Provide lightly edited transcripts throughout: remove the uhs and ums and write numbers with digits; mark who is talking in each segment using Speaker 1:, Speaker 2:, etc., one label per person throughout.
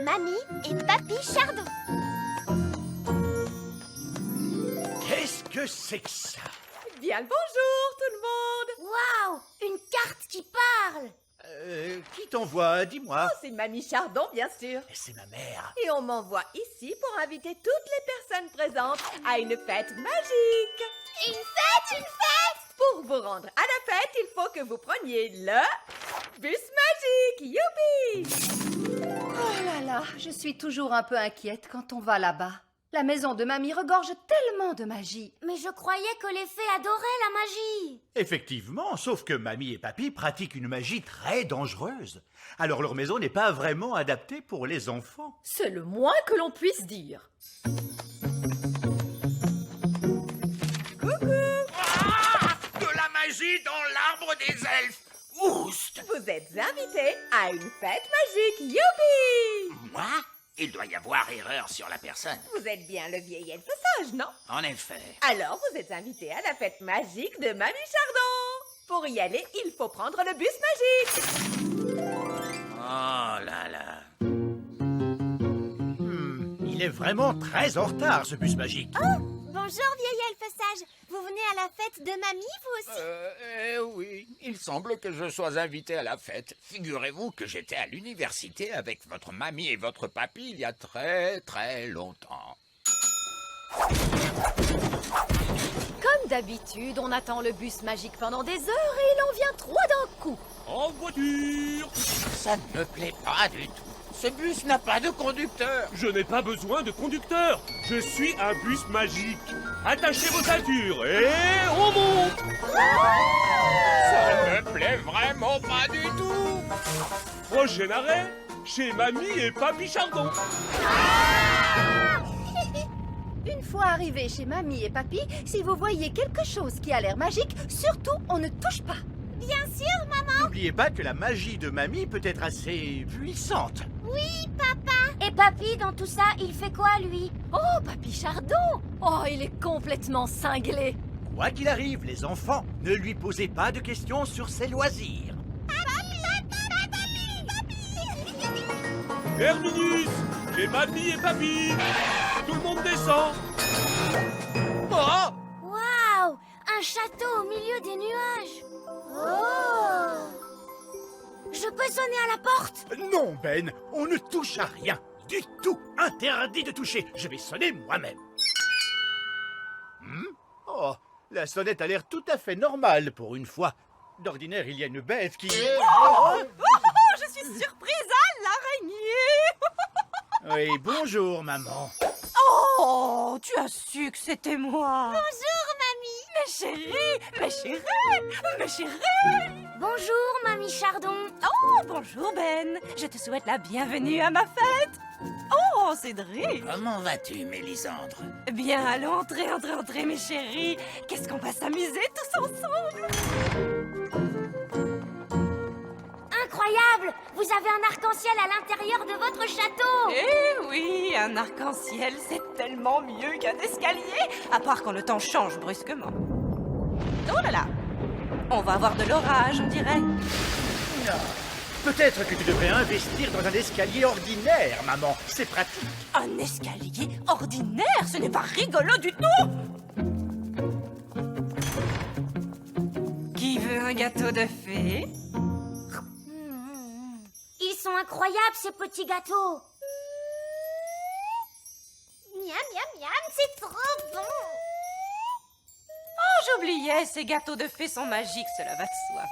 Speaker 1: Mamie et Papy Chardon.
Speaker 2: Qu'est-ce que c'est que ça?
Speaker 3: Bien le bonjour tout le monde.
Speaker 1: Waouh, une carte qui parle.
Speaker 2: Qui t'envoie? Dis-moi.
Speaker 3: C'est Mamie Chardon, bien sûr.
Speaker 2: C'est ma mère.
Speaker 3: Et on m'envoie ici pour inviter toutes les personnes présentes à une fête magique.
Speaker 1: Une fête, une fête.
Speaker 3: Pour vous rendre à la fête, il faut que vous preniez le bus magique. Youpi!
Speaker 4: Oh là là, je suis toujours un peu inquiète quand on va là-bas. La maison de mamie regorge tellement de magie.
Speaker 1: Mais je croyais que les fées adoraient la magie.
Speaker 2: Effectivement, sauf que mamie et papy pratiquent une magie très dangereuse. Alors leur maison n'est pas vraiment adaptée pour les enfants.
Speaker 3: C'est le moins que l'on puisse dire.
Speaker 5: De la magie dans l'arbre des elfes. Oust!
Speaker 3: Vous êtes invités à une fête magique. Youpi!
Speaker 5: Moi? Il doit y avoir erreur sur la personne.
Speaker 3: Vous êtes bien le vieil elfe sage, non?
Speaker 5: En effet.
Speaker 3: Alors, vous êtes invité à la fête magique de Mamie Chardon. Pour y aller, il faut prendre le bus magique.
Speaker 5: Oh là là.
Speaker 2: Il est vraiment très en retard, ce bus magique.
Speaker 1: Bonjour, vieil elfe sage. Vous venez à la fête de Mamie, vous aussi?
Speaker 5: Oui, il semble que je sois invité à la fête. Figurez-vous que j'étais à l'université avec votre mamie et votre papy il y a très très longtemps.
Speaker 4: Comme d'habitude, on attend le bus magique pendant des heures et il en vient 3 d'un coup.
Speaker 5: En voiture! Ça ne me plaît pas du tout. Ce bus n'a pas de conducteur.
Speaker 6: Je n'ai pas besoin de conducteur. Je suis un bus magique. Attachez vos ceintures et on monte.
Speaker 5: Ça ne me plaît vraiment pas du tout.
Speaker 6: Prochain arrêt, chez Mamie et Papy Chardon.
Speaker 4: Une fois arrivé chez mamie et papy, si vous voyez quelque chose qui a l'air magique, surtout on ne touche pas.
Speaker 1: Bien sûr, maman.
Speaker 2: N'oubliez pas que la magie de mamie peut être assez puissante.
Speaker 1: Oui, papa. Et Papy, dans tout ça, il fait quoi, lui?
Speaker 4: Oh, papy Chardon! Oh, il est complètement cinglé.
Speaker 2: Quoi qu'il arrive, les enfants, ne lui posez pas de questions sur ses loisirs.
Speaker 6: Terminus, chez Mamie et Papy. Tout le monde descend.
Speaker 5: Oh!
Speaker 1: Waouh, un château au milieu des nuages. Oh! Je peux sonner à la porte?
Speaker 2: Non, Ben, on ne touche à rien. Du tout. Interdit de toucher. Je vais sonner moi-même. Oh, la sonnette a l'air tout à fait normale pour une fois. D'ordinaire, il y a une bête qui...
Speaker 3: Je suis surprise à l'araignée.
Speaker 2: Oui, bonjour, maman.
Speaker 4: Oh, tu as su que c'était moi.
Speaker 1: Bonjour, mamie.
Speaker 4: Mes chéris, mes chéris, mes chéris.
Speaker 1: Bonjour, mamie Chardon.
Speaker 4: Oh, bonjour Ben. Je te souhaite la bienvenue à ma fête. Oh, Cédric.
Speaker 5: Comment vas-tu, Mélisandre?
Speaker 4: Bien, allons, entrez, mes chéris. Qu'est-ce qu'on va s'amuser tous ensemble.
Speaker 1: Incroyable! Vous avez un arc-en-ciel à l'intérieur de votre château.
Speaker 4: Eh oui, un arc-en-ciel, c'est tellement mieux qu'un escalier, à part quand le temps change brusquement. Oh là là, on va avoir de l'orage, on dirait.
Speaker 2: Peut-être que tu devrais investir dans un escalier ordinaire, maman. C'est pratique.
Speaker 4: Un escalier ordinaire, ce n'est pas rigolo du tout. Qui veut un gâteau de fée?
Speaker 1: Ils sont incroyables, ces petits gâteaux. Miam, miam, miam, c'est trop bon.
Speaker 4: Oh, j'oubliais, ces gâteaux de fée sont magiques, cela va de soi.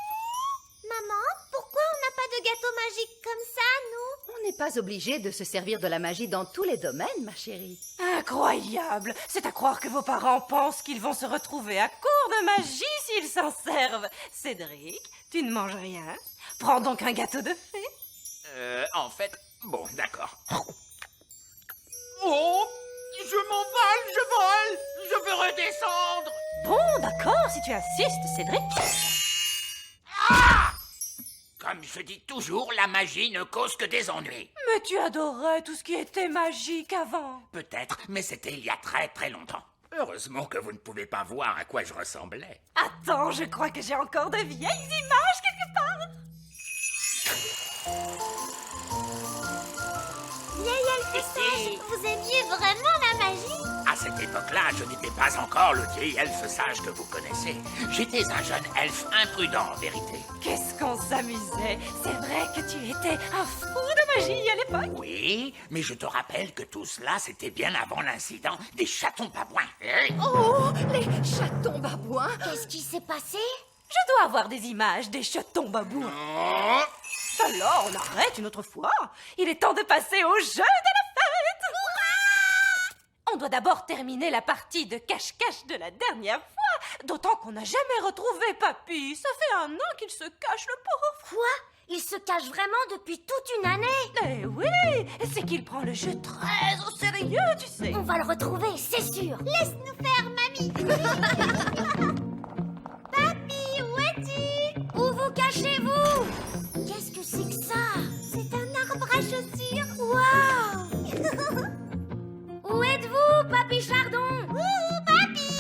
Speaker 1: Maman, pourquoi on n'a pas de gâteau magique comme ça, nous?
Speaker 4: On n'est pas obligé de se servir de la magie dans tous les domaines, ma chérie. Incroyable! C'est à croire que vos parents pensent qu'ils vont se retrouver à court de magie s'ils s'en servent. Cédric, tu ne manges rien. Prends donc un gâteau de fée.
Speaker 5: En fait, bon, d'accord. Oh! Je m'envole, je vole! Je veux redescendre!
Speaker 4: Bon, d'accord, si tu insistes, Cédric.
Speaker 5: Comme je dis toujours, la magie ne cause que des ennuis.
Speaker 4: Mais tu adorais tout ce qui était magique avant.
Speaker 5: Peut-être, mais c'était il y a très très longtemps. Heureusement que vous ne pouvez pas voir à quoi je ressemblais.
Speaker 4: Attends, je crois que j'ai encore de vieilles images quelque part.
Speaker 1: Vieil sage. Vous aimiez vraiment la magie?
Speaker 5: À cette époque-là, je n'étais pas encore le vieil elfe sage que vous connaissez. J'étais un jeune elfe imprudent, en vérité.
Speaker 4: Qu'est-ce qu'on s'amusait. C'est vrai que tu étais un fou de magie à l'époque.
Speaker 5: Oui, mais je te rappelle que tout cela, c'était bien avant l'incident des chatons babouins.
Speaker 4: Oh, les chatons babouins.
Speaker 1: Qu'est-ce qui s'est passé?
Speaker 4: Je dois avoir des images des chatons babouins.
Speaker 5: Oh,
Speaker 4: Alors, on arrête une autre fois. Il est temps de passer au jeu de la fête. On doit d'abord terminer la partie de cache-cache de la dernière fois. D'autant qu'on n'a jamais retrouvé Papy. Ça fait 1 an qu'il se cache, le pauvre.
Speaker 1: Quoi? Il se cache vraiment depuis toute une année?
Speaker 4: Eh oui, c'est qu'il prend le jeu très au sérieux, tu sais.
Speaker 1: On va le retrouver, c'est sûr. Laisse-nous faire, mamie. Papy, où es-tu? Où vous cachez-vous? Qu'est-ce que c'est que ça? C'est un arbre à chaussures. Waouh! Où êtes-vous, Papy Chardon? Papy!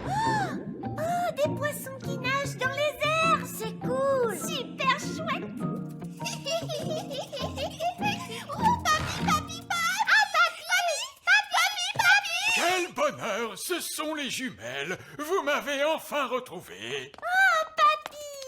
Speaker 1: Oh, des poissons qui nagent dans les airs. C'est cool. Super chouette. Oh, papy!
Speaker 7: Quel bonheur, ce sont les jumelles. Vous m'avez enfin retrouvé.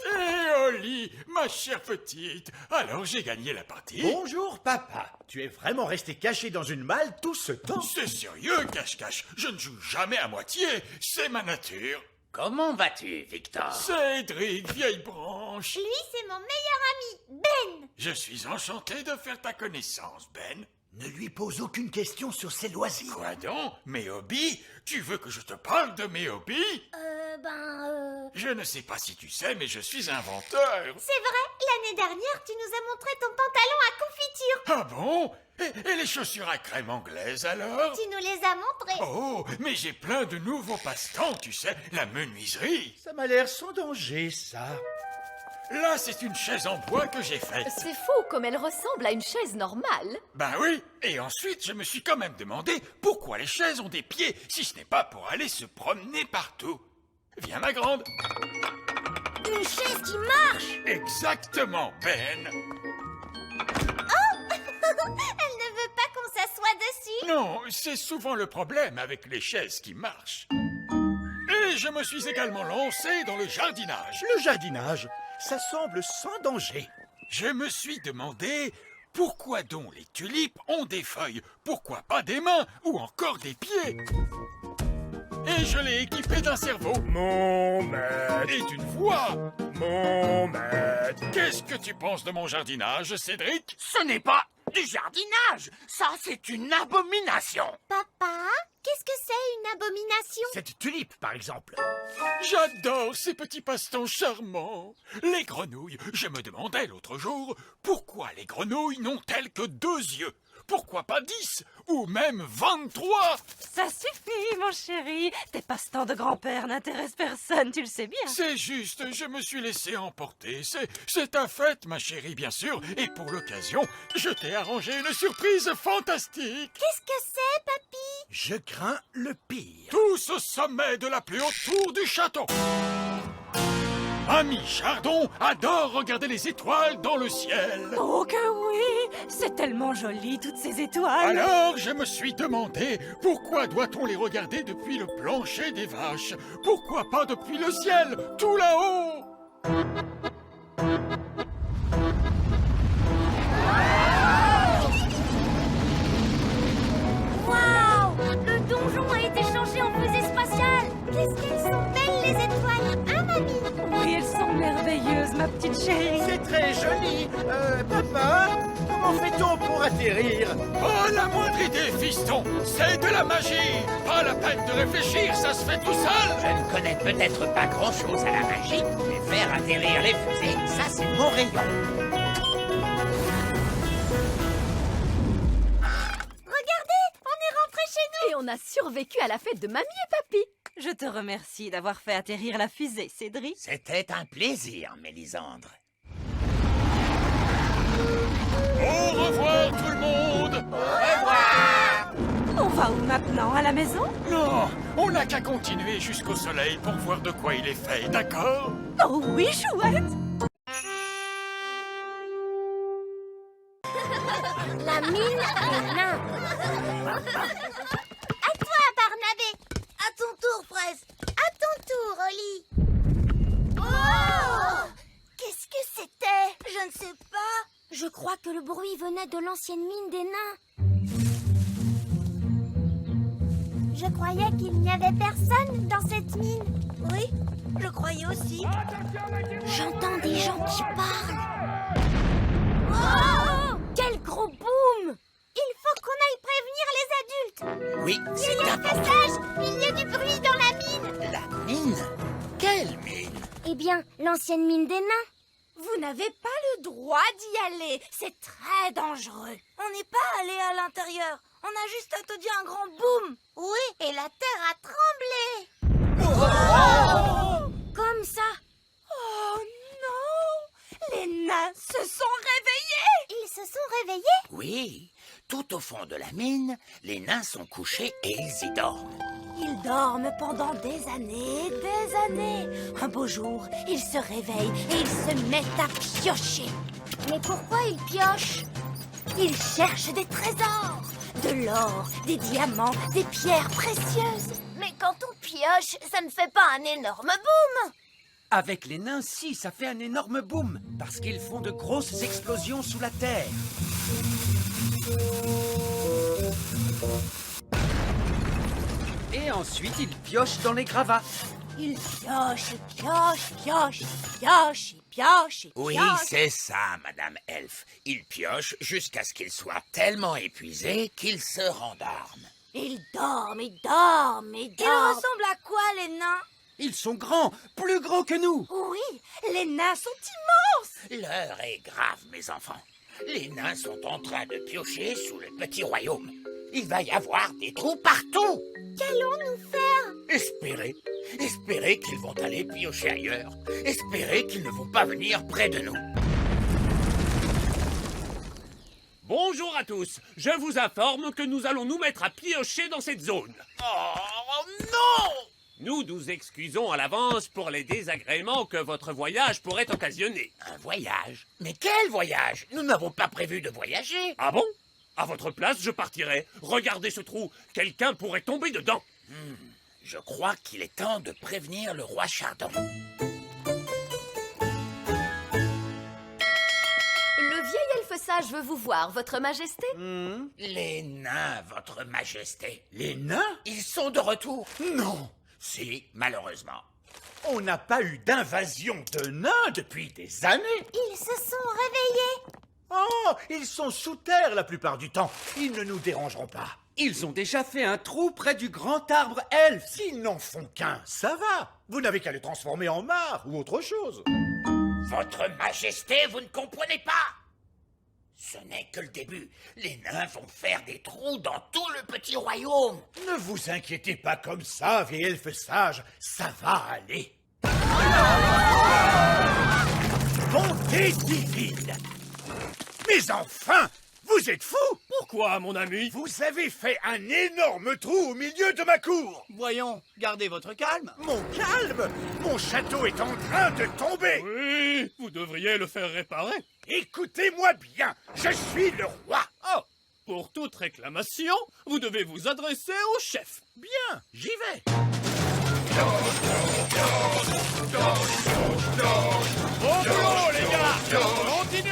Speaker 7: Eh, Oli, ma chère petite, alors j'ai gagné la partie.
Speaker 2: Bonjour, papa. Tu es vraiment resté caché dans une malle tout ce temps?
Speaker 7: C'est sérieux, cache-cache. Je ne joue jamais à moitié. C'est ma nature.
Speaker 5: comment vas-tu, Victor?
Speaker 7: Cédric, vieille branche.
Speaker 1: Lui, c'est mon meilleur ami, Ben.
Speaker 7: Je suis enchanté de faire ta connaissance, Ben.
Speaker 2: Ne lui pose aucune question sur ses loisirs.
Speaker 7: Quoi donc? Mes hobbies? Tu veux que je te parle de mes hobbies? Je ne sais pas si tu sais, mais je suis inventeur.
Speaker 1: C'est vrai, l'année dernière, tu nous as montré ton pantalon à confiture.
Speaker 7: Ah bon? Et les chaussures à crème anglaise alors?
Speaker 1: Tu nous les as montrées.
Speaker 7: Oh, mais j'ai plein de nouveaux passe-temps, tu sais, la menuiserie.
Speaker 2: Ça m'a l'air sans danger, ça.
Speaker 7: Là, c'est une chaise en bois que j'ai faite.
Speaker 8: C'est faux, comme elle ressemble à une chaise normale.
Speaker 7: Ben oui, et ensuite, je me suis quand même demandé pourquoi les chaises ont des pieds, si ce n'est pas pour aller se promener partout. Viens, ma grande.
Speaker 1: Une chaise qui marche.
Speaker 7: Exactement, Ben.
Speaker 1: Elle ne veut pas qu'on s'assoie dessus.
Speaker 7: Non, c'est souvent le problème avec les chaises qui marchent. Et je me suis également lancé dans le jardinage.
Speaker 2: Le jardinage, ça semble sans danger.
Speaker 7: Je me suis demandé pourquoi donc les tulipes ont des feuilles, pourquoi pas des mains ou encore des pieds. Et je l'ai équipé d'un cerveau
Speaker 6: Mon maître,
Speaker 7: et d'une voix.
Speaker 6: mon maître.
Speaker 7: Qu'est-ce que tu penses de mon jardinage, Cédric?
Speaker 5: Ce n'est pas du jardinage, ça c'est une abomination.
Speaker 1: Papa, qu'est-ce que c'est une abomination?
Speaker 2: Cette tulipe, par exemple.
Speaker 7: J'adore ces petits passe-temps charmants. Les grenouilles, je me demandais l'autre jour, pourquoi les grenouilles n'ont-elles que 2 yeux? Pourquoi pas 10 ou même 23?
Speaker 4: Ça suffit, mon chéri. Tes passe-temps de grand-père n'intéressent personne, tu le sais bien.
Speaker 7: C'est juste, je me suis laissé emporter. C'est ta fête, ma chérie, bien sûr. Et pour l'occasion, je t'ai arrangé une surprise fantastique.
Speaker 1: Qu'est-ce que c'est, papy?
Speaker 2: Je crains le pire.
Speaker 7: Tous au sommet de la plus haute tour du château. Mamie Chardon adore regarder les étoiles dans le ciel.
Speaker 4: Oh que oui. C'est tellement joli, toutes ces étoiles.
Speaker 7: Alors, je me suis demandé, pourquoi doit-on les regarder depuis le plancher des vaches? Pourquoi pas depuis le ciel, tout là-haut?
Speaker 1: Waouh! Le donjon a été changé en fusée spatiale. Qu'est-ce qu'elles sont belles, les étoiles, hein, mamie?
Speaker 4: Oui, elles sont merveilleuses, ma petite chérie.
Speaker 2: C'est très joli. Papa, comment fait-on pour atterrir?
Speaker 7: Pas la moindre idée, fiston. C'est de la magie. Pas la peine de réfléchir, ça se fait tout seul.
Speaker 5: Je ne connais peut-être pas grand-chose à la magie, mais faire atterrir les fusées, ça c'est mon rayon.
Speaker 1: Regardez, on est rentré chez nous.
Speaker 8: Et on a survécu à la fête de mamie et papy.
Speaker 4: Je te remercie d'avoir fait atterrir la fusée, Cédric.
Speaker 5: C'était un plaisir, Mélisandre.
Speaker 7: Au revoir, tout le monde.
Speaker 4: On va où maintenant? À la maison?
Speaker 7: Non, on n'a qu'à continuer jusqu'au soleil pour voir de quoi il est fait, d'accord?
Speaker 4: Oh oui, chouette.
Speaker 1: La mine des nains. À toi, Barnabé. À ton tour, Fraise. À ton tour, Oli. Oh! Qu'est-ce que c'était? Je ne sais pas. Je crois que le bruit venait de l'ancienne mine des nains. Je croyais qu'il n'y avait personne dans cette mine. Oui, je croyais aussi. J'entends des gens qui parlent. Oh! Quel gros boom! Il faut qu'on aille prévenir les adultes.
Speaker 5: Oui,
Speaker 1: Il
Speaker 5: c'est
Speaker 1: y a un
Speaker 5: important.
Speaker 1: passage. Il y a du bruit dans la mine.
Speaker 5: La mine? Quelle mine?
Speaker 1: Eh bien, l'ancienne mine des nains.
Speaker 8: Vous n'avez pas le droit d'y aller. C'est très dangereux.
Speaker 1: On n'est pas allé à l'intérieur. On a juste entendu un grand boom. Oui, et la terre a tremblé. Oh! Comme ça.
Speaker 8: Oh non! Les nains se sont réveillés!
Speaker 1: Ils se sont réveillés.
Speaker 5: Oui, tout au fond de la mine, les nains sont couchés et ils y dorment.
Speaker 8: Ils dorment pendant des années, des années. Un beau jour, ils se réveillent et ils se mettent à piocher.
Speaker 1: Mais pourquoi ils piochent?
Speaker 8: Ils cherchent des trésors, de l'or, des diamants, des pierres précieuses.
Speaker 1: Mais quand on pioche, ça ne fait pas un énorme boom.
Speaker 9: Avec les nains, si, ça fait un énorme boom, parce qu'ils font de grosses explosions sous la terre. Et ensuite, ils piochent dans les gravats.
Speaker 8: Ils piochent, et piochent, piochent, et piochent, et piochent, et
Speaker 5: Oui,
Speaker 8: piochent.
Speaker 5: c'est ça, Madame Elfe. Ils piochent jusqu'à ce qu'ils soient tellement épuisés qu'ils se rendorment.
Speaker 8: Ils dorment, ils dorment, ils
Speaker 1: Ils
Speaker 8: dorment.
Speaker 1: ressemblent à quoi, les nains?
Speaker 9: Ils sont grands, plus grands que nous.
Speaker 8: Oui, les nains sont immenses.
Speaker 5: L'heure est grave, mes enfants. Les nains sont en train de piocher sous le petit royaume. Il va y avoir des trous partout.
Speaker 1: Qu'allons-nous faire?
Speaker 5: Espérez qu'ils vont aller piocher ailleurs. Espérez qu'ils ne vont pas venir près de nous.
Speaker 6: Bonjour à tous. Je vous informe que nous allons nous mettre à piocher dans cette zone.
Speaker 5: Oh non!
Speaker 6: Nous nous excusons à l'avance pour les désagréments que votre voyage pourrait occasionner.
Speaker 5: Un voyage? Mais quel voyage? Nous n'avons pas prévu de voyager.
Speaker 6: Ah bon? À votre place, je partirai. Regardez ce trou. Quelqu'un pourrait tomber dedans.
Speaker 5: Je crois qu'il est temps de prévenir le roi Chardon.
Speaker 8: Le vieil elfe sage veut vous voir, votre majesté.
Speaker 5: Les nains, votre majesté.
Speaker 2: Les nains?
Speaker 5: Ils sont de retour.
Speaker 2: Non!
Speaker 5: Si, malheureusement.
Speaker 2: On n'a pas eu d'invasion de nains depuis des années.
Speaker 1: Ils se sont réveillés.
Speaker 2: Oh, ils sont sous terre la plupart du temps. Ils ne nous dérangeront pas.
Speaker 9: Ils ont déjà fait un trou près du grand arbre elfe.
Speaker 2: S'ils n'en font qu'un, ça va. Vous n'avez qu'à les transformer en mare ou autre chose.
Speaker 5: Votre majesté, vous ne comprenez pas. Ce n'est que le début. Les nains vont faire des trous dans tout le petit royaume.
Speaker 2: Ne vous inquiétez pas comme ça, vieil elfe sage. Ça va aller. Bonté divine! Mais enfin, vous êtes fous!
Speaker 6: Pourquoi, mon ami?
Speaker 2: Vous avez fait un énorme trou au milieu de ma cour!
Speaker 9: Voyons, gardez votre calme.
Speaker 2: Mon calme! Mon château est en train de tomber!
Speaker 6: Oui, vous devriez le faire réparer.
Speaker 2: Écoutez-moi bien, je suis le roi!
Speaker 6: Oh, pour toute réclamation, vous devez vous adresser au chef.
Speaker 2: Bien, j'y vais!
Speaker 6: Bon boulot, les gars! Continuez!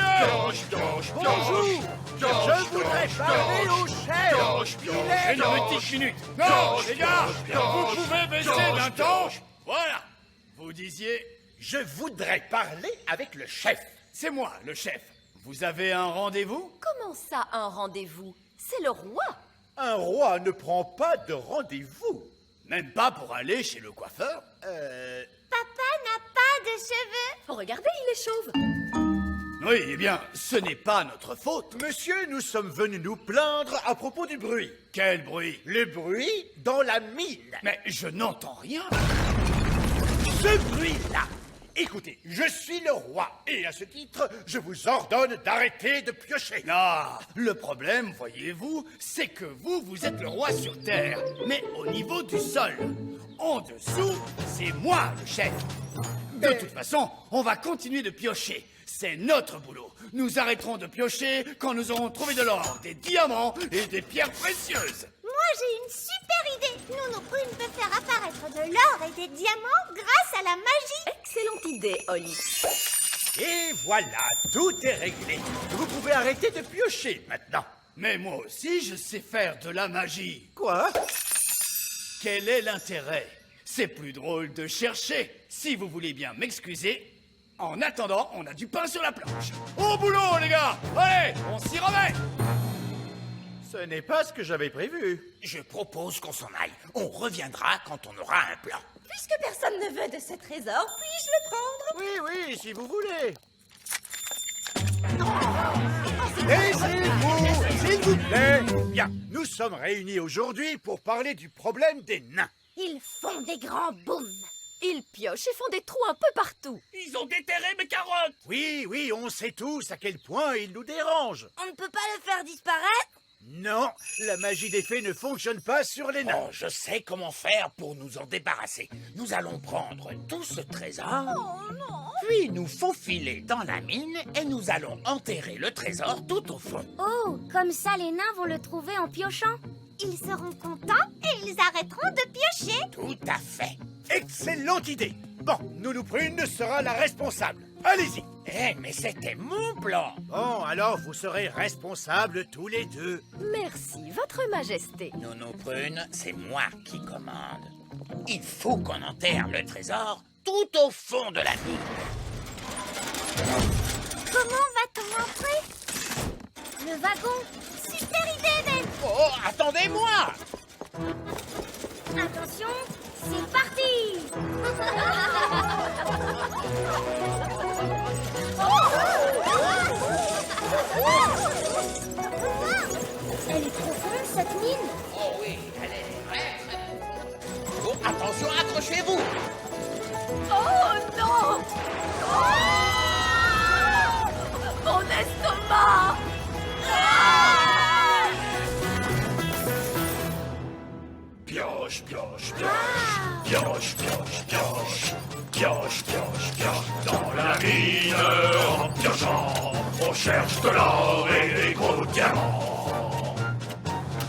Speaker 2: Bonjour! Je voudrais parler au chef! Il est
Speaker 6: Une
Speaker 2: dans-
Speaker 6: petite minute. Non, les gars, vous pouvez baisser d'un ton. Voilà. Vous disiez,
Speaker 2: Je voudrais parler avec le chef.
Speaker 6: c'est moi, le chef. Vous avez un rendez-vous?
Speaker 8: Comment ça, un rendez-vous? C'est le roi.
Speaker 2: Un roi ne prend pas de rendez-vous.
Speaker 6: Même pas pour aller chez le coiffeur?
Speaker 1: Papa n'a pas de cheveux.
Speaker 8: Regardez, il est chauve.
Speaker 6: Oui, eh bien, ce n'est pas notre faute.
Speaker 2: Monsieur, nous sommes venus nous plaindre à propos du bruit.
Speaker 6: Quel bruit?
Speaker 2: Le bruit dans la mine.
Speaker 6: Mais je n'entends rien.
Speaker 2: Ce bruit-là. Écoutez, je suis le roi et à ce titre, je vous ordonne d'arrêter de piocher.
Speaker 6: Ah, le problème, voyez-vous, c'est que vous êtes le roi sur Terre, mais au niveau du sol. En dessous, c'est moi le chef.
Speaker 10: De toute façon, on va continuer de piocher. C'est notre boulot. Nous arrêterons de piocher quand nous aurons trouvé de l'or, des diamants et des pierres précieuses.
Speaker 1: Moi, j'ai une super idée. Nounou Prune peut faire apparaître de l'or et des diamants grâce à la magie.
Speaker 4: Excellente idée, Oli.
Speaker 2: Et voilà, tout est réglé. Vous pouvez arrêter de piocher maintenant.
Speaker 10: Mais moi aussi, je sais faire de la magie.
Speaker 2: Quoi?
Speaker 10: Quel est l'intérêt? C'est plus drôle de chercher. Si vous voulez bien m'excuser. En attendant, on a du pain sur la planche. Au boulot, les gars! Allez, on s'y remet!
Speaker 2: Ce n'est pas ce que j'avais prévu.
Speaker 5: Je propose qu'on s'en aille. On reviendra quand on aura un plan.
Speaker 4: Puisque personne ne veut de ce trésor, puis-je le prendre?
Speaker 2: Oui, si vous voulez. S'il vous plaît. Bien, nous sommes réunis aujourd'hui pour parler du problème des nains.
Speaker 8: Ils font des grands booms.
Speaker 4: Ils piochent et font des trous un peu partout.
Speaker 6: Ils ont déterré mes carottes.
Speaker 2: Oui, on sait tous à quel point ils nous dérangent.
Speaker 8: On ne peut pas le faire disparaître?
Speaker 2: Non, la magie des fées ne fonctionne pas sur les nains.
Speaker 5: Oh, je sais comment faire pour nous en débarrasser. Nous allons prendre tout ce trésor, puis nous faufiler dans la mine et nous allons enterrer le trésor tout au fond.
Speaker 1: Oh, comme ça, les nains vont le trouver en piochant. Ils seront contents et ils arrêteront de piocher.
Speaker 5: Tout à fait.
Speaker 2: Excellente idée. Bon, Nounou Prune sera la responsable. Allez-y.
Speaker 5: Mais c'était mon plan.
Speaker 2: Bon, alors vous serez responsables tous les deux.
Speaker 4: Merci, Votre Majesté.
Speaker 5: Nounou Prune, c'est moi qui commande. Il faut qu'on enterre le trésor tout au fond de la mine.
Speaker 1: Comment va-t-on entrer? Le wagon. Super idée, Ben.
Speaker 5: Oh, attendez-moi!
Speaker 1: Attention, c'est parti. Elle est profonde, cette mine.
Speaker 5: Oh oui, elle est très profonde. Oh, attention, accrochez-vous!
Speaker 4: Oh non! Mon estomac!
Speaker 7: Pioche, pioche, pioche, pioche, pioche, pioche, pioche, pioche, pioche, dans la mine, en piochant, on cherche de l'or et des gros diamants.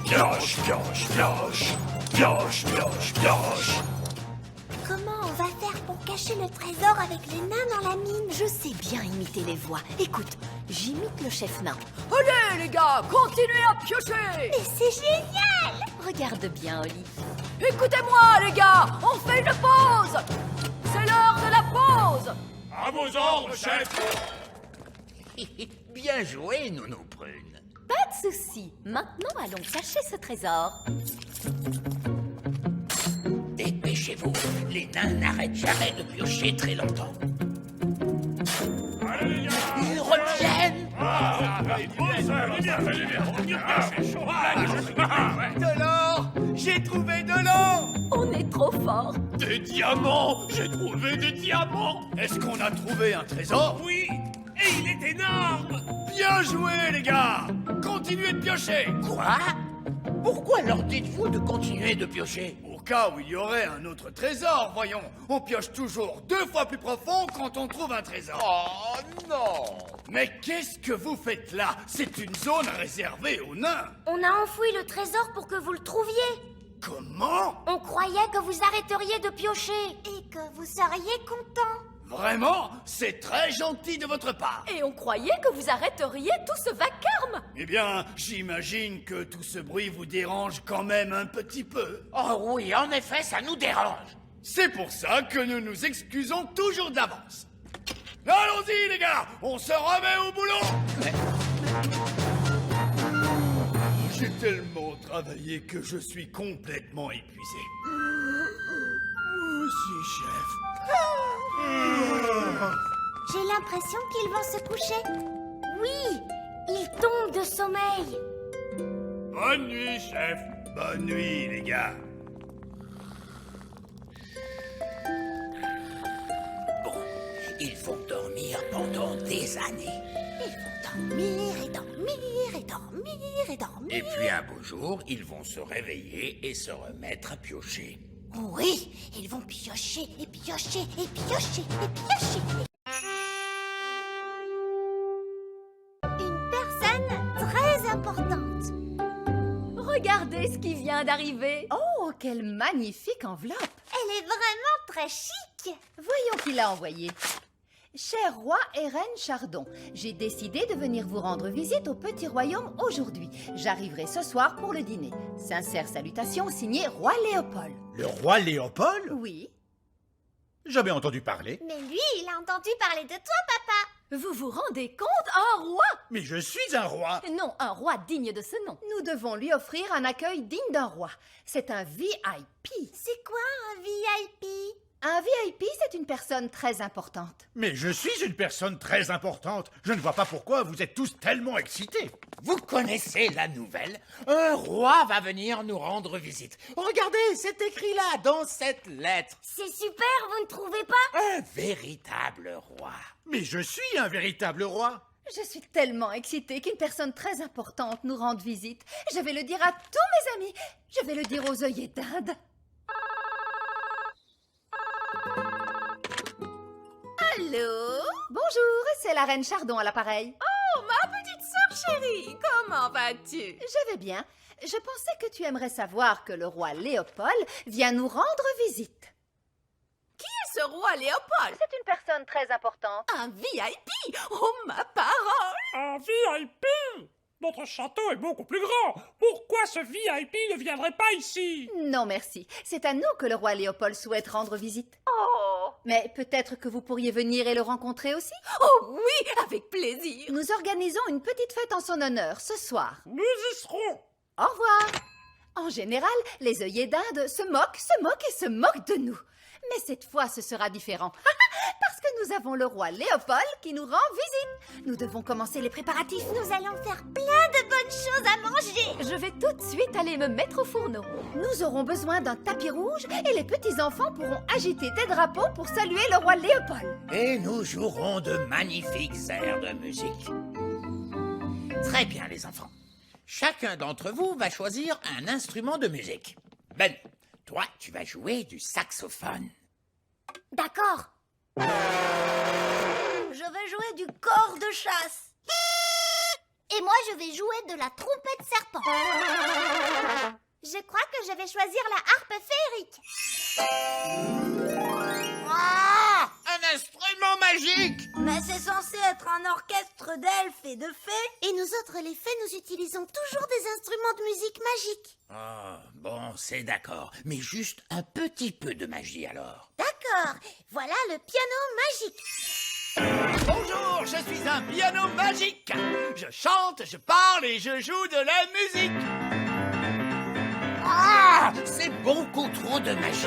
Speaker 7: Pioche, pioche, pioche, pioche, pioche, pioche.
Speaker 1: Comment on va faire pour cacher le trésor avec les nains dans la mine?
Speaker 8: Je sais bien imiter les voix. Écoute, j'imite le chef nain.
Speaker 4: Allez, les gars, continuez à piocher!
Speaker 1: Mais c'est génial!
Speaker 8: Regarde bien, Oli.
Speaker 4: Écoutez-moi, les gars, on fait une pause! C'est l'heure de la pause!
Speaker 6: À vos ordres, chef.
Speaker 5: Bien joué, Nounou Prune.
Speaker 8: Pas de souci. Maintenant, allons cacher ce trésor.
Speaker 5: Dépêchez-vous, les nains n'arrêtent jamais de piocher très longtemps.
Speaker 6: Allez, les gars.
Speaker 5: Ils reviennent!
Speaker 10: De l'or! J'ai trouvé de l'or!
Speaker 4: On est trop fort.
Speaker 6: Des diamants. J'ai trouvé des diamants.
Speaker 10: Est-ce qu'on a trouvé un trésor?
Speaker 6: Oui, et il est énorme.
Speaker 10: Bien joué, les gars! Continuez de piocher!
Speaker 5: Quoi? Pourquoi leur dites-vous de continuer de piocher?
Speaker 10: Au cas où il y aurait un autre trésor, voyons. On pioche toujours 2 fois plus profond quand on trouve un trésor.
Speaker 5: Oh non!
Speaker 10: Mais qu'est-ce que vous faites là? C'est une zone réservée aux nains.
Speaker 1: On a enfoui le trésor pour que vous le trouviez.
Speaker 10: Comment?
Speaker 1: On croyait que vous arrêteriez de piocher. Et que vous seriez content.
Speaker 10: Vraiment? C'est très gentil de votre part.
Speaker 4: Et on croyait que vous arrêteriez tout ce vacarme.
Speaker 10: Eh bien, j'imagine que tout ce bruit vous dérange quand même un petit peu.
Speaker 5: Oh oui, en effet, ça nous dérange.
Speaker 10: C'est pour ça que nous nous excusons toujours d'avance. Allons-y, les gars! On se remet au boulot! J'ai tellement travaillé que je suis complètement épuisé. Aussi, chef.
Speaker 1: J'ai l'impression qu'ils vont se coucher. Oui, ils tombent de sommeil.
Speaker 10: Bonne nuit, chef. Bonne nuit, les gars.
Speaker 5: Bon, ils vont dormir pendant des années.
Speaker 1: Dormir et dormir et dormir et dormir.
Speaker 5: Et puis un beau jour, ils vont se réveiller et se remettre à piocher.
Speaker 8: Oui, ils vont piocher et piocher et piocher et piocher.
Speaker 1: Une personne très importante.
Speaker 4: Regardez ce qui vient d'arriver. Oh, quelle magnifique enveloppe.
Speaker 1: Elle est vraiment très chic.
Speaker 4: Voyons qui l'a envoyée. Cher roi et reine Chardon, j'ai décidé de venir vous rendre visite au petit royaume aujourd'hui. J'arriverai ce soir pour le dîner. Sincères salutations, signé Roi Léopold.
Speaker 2: Le roi Léopold?
Speaker 4: Oui.
Speaker 2: Jamais entendu parler.
Speaker 1: Mais lui, il a entendu parler de toi, papa.
Speaker 4: Vous vous rendez compte? Un roi?
Speaker 2: Mais je suis un roi.
Speaker 4: Non, un roi digne de ce nom. Nous devons lui offrir un accueil digne d'un roi. C'est un VIP.
Speaker 1: C'est quoi un VIP?
Speaker 4: Un VIP, c'est une personne très importante.
Speaker 2: Mais je suis une personne très importante. Je ne vois pas pourquoi vous êtes tous tellement excités.
Speaker 5: Vous connaissez la nouvelle? Un roi va venir nous rendre visite. Regardez, c'est écrit là, dans cette lettre.
Speaker 1: C'est super, vous ne trouvez pas?
Speaker 5: Un véritable roi.
Speaker 2: Mais je suis un véritable roi.
Speaker 4: Je suis tellement excitée qu'une personne très importante nous rende visite. Je vais le dire à tous mes amis. Je vais le dire aux œillets d'Inde.
Speaker 3: Allô?
Speaker 4: Bonjour, c'est la reine Chardon à l'appareil.
Speaker 3: Oh, ma petite sœur chérie, comment vas-tu?
Speaker 4: Je vais bien. Je pensais que tu aimerais savoir que le roi Léopold vient nous rendre visite.
Speaker 3: Qui est ce roi Léopold?
Speaker 4: C'est une personne très importante.
Speaker 3: Un VIP? Oh, ma parole!
Speaker 6: Un VIP? Notre château est beaucoup plus grand. Pourquoi ce VIP ne viendrait pas ici?
Speaker 4: Non, merci. C'est à nous que le roi Léopold souhaite rendre visite.
Speaker 3: Oh!
Speaker 4: Mais peut-être que vous pourriez venir et le rencontrer aussi?
Speaker 3: Oh oui, avec plaisir!
Speaker 4: Nous organisons une petite fête en son honneur ce soir.
Speaker 6: Nous y serons.
Speaker 4: Au revoir. En général, les œillets d'Inde se moquent et se moquent de nous. Mais cette fois, ce sera différent. Parce que nous avons le roi Léopold qui nous rend visite. Nous devons commencer les préparatifs.
Speaker 1: Nous allons faire plein de bonnes choses à manger.
Speaker 4: Je vais tout de suite aller me mettre au fourneau. Nous aurons besoin d'un tapis rouge et les petits-enfants pourront agiter des drapeaux pour saluer le roi Léopold.
Speaker 5: Et nous jouerons de magnifiques airs de musique. Très bien, les enfants. Chacun d'entre vous va choisir un instrument de musique. Ben, toi, tu vas jouer du saxophone.
Speaker 1: D'accord. Je vais jouer du cor de chasse. Et moi, je vais jouer de la trompette serpent. Je crois que je vais choisir la harpe féerique.
Speaker 5: Ah! Un instrument magique!
Speaker 8: Mais c'est censé être un orchestre d'elfes et de fées.
Speaker 1: Et nous autres, les fées, nous utilisons toujours des instruments de musique magique.
Speaker 5: Ah, bon, c'est d'accord. Mais juste un petit peu de magie alors.
Speaker 1: D'accord. Voilà le piano magique.
Speaker 10: Bonjour, je suis un piano magique. Je chante, je parle et je joue de la musique.
Speaker 5: Ah! C'est beaucoup trop de magie.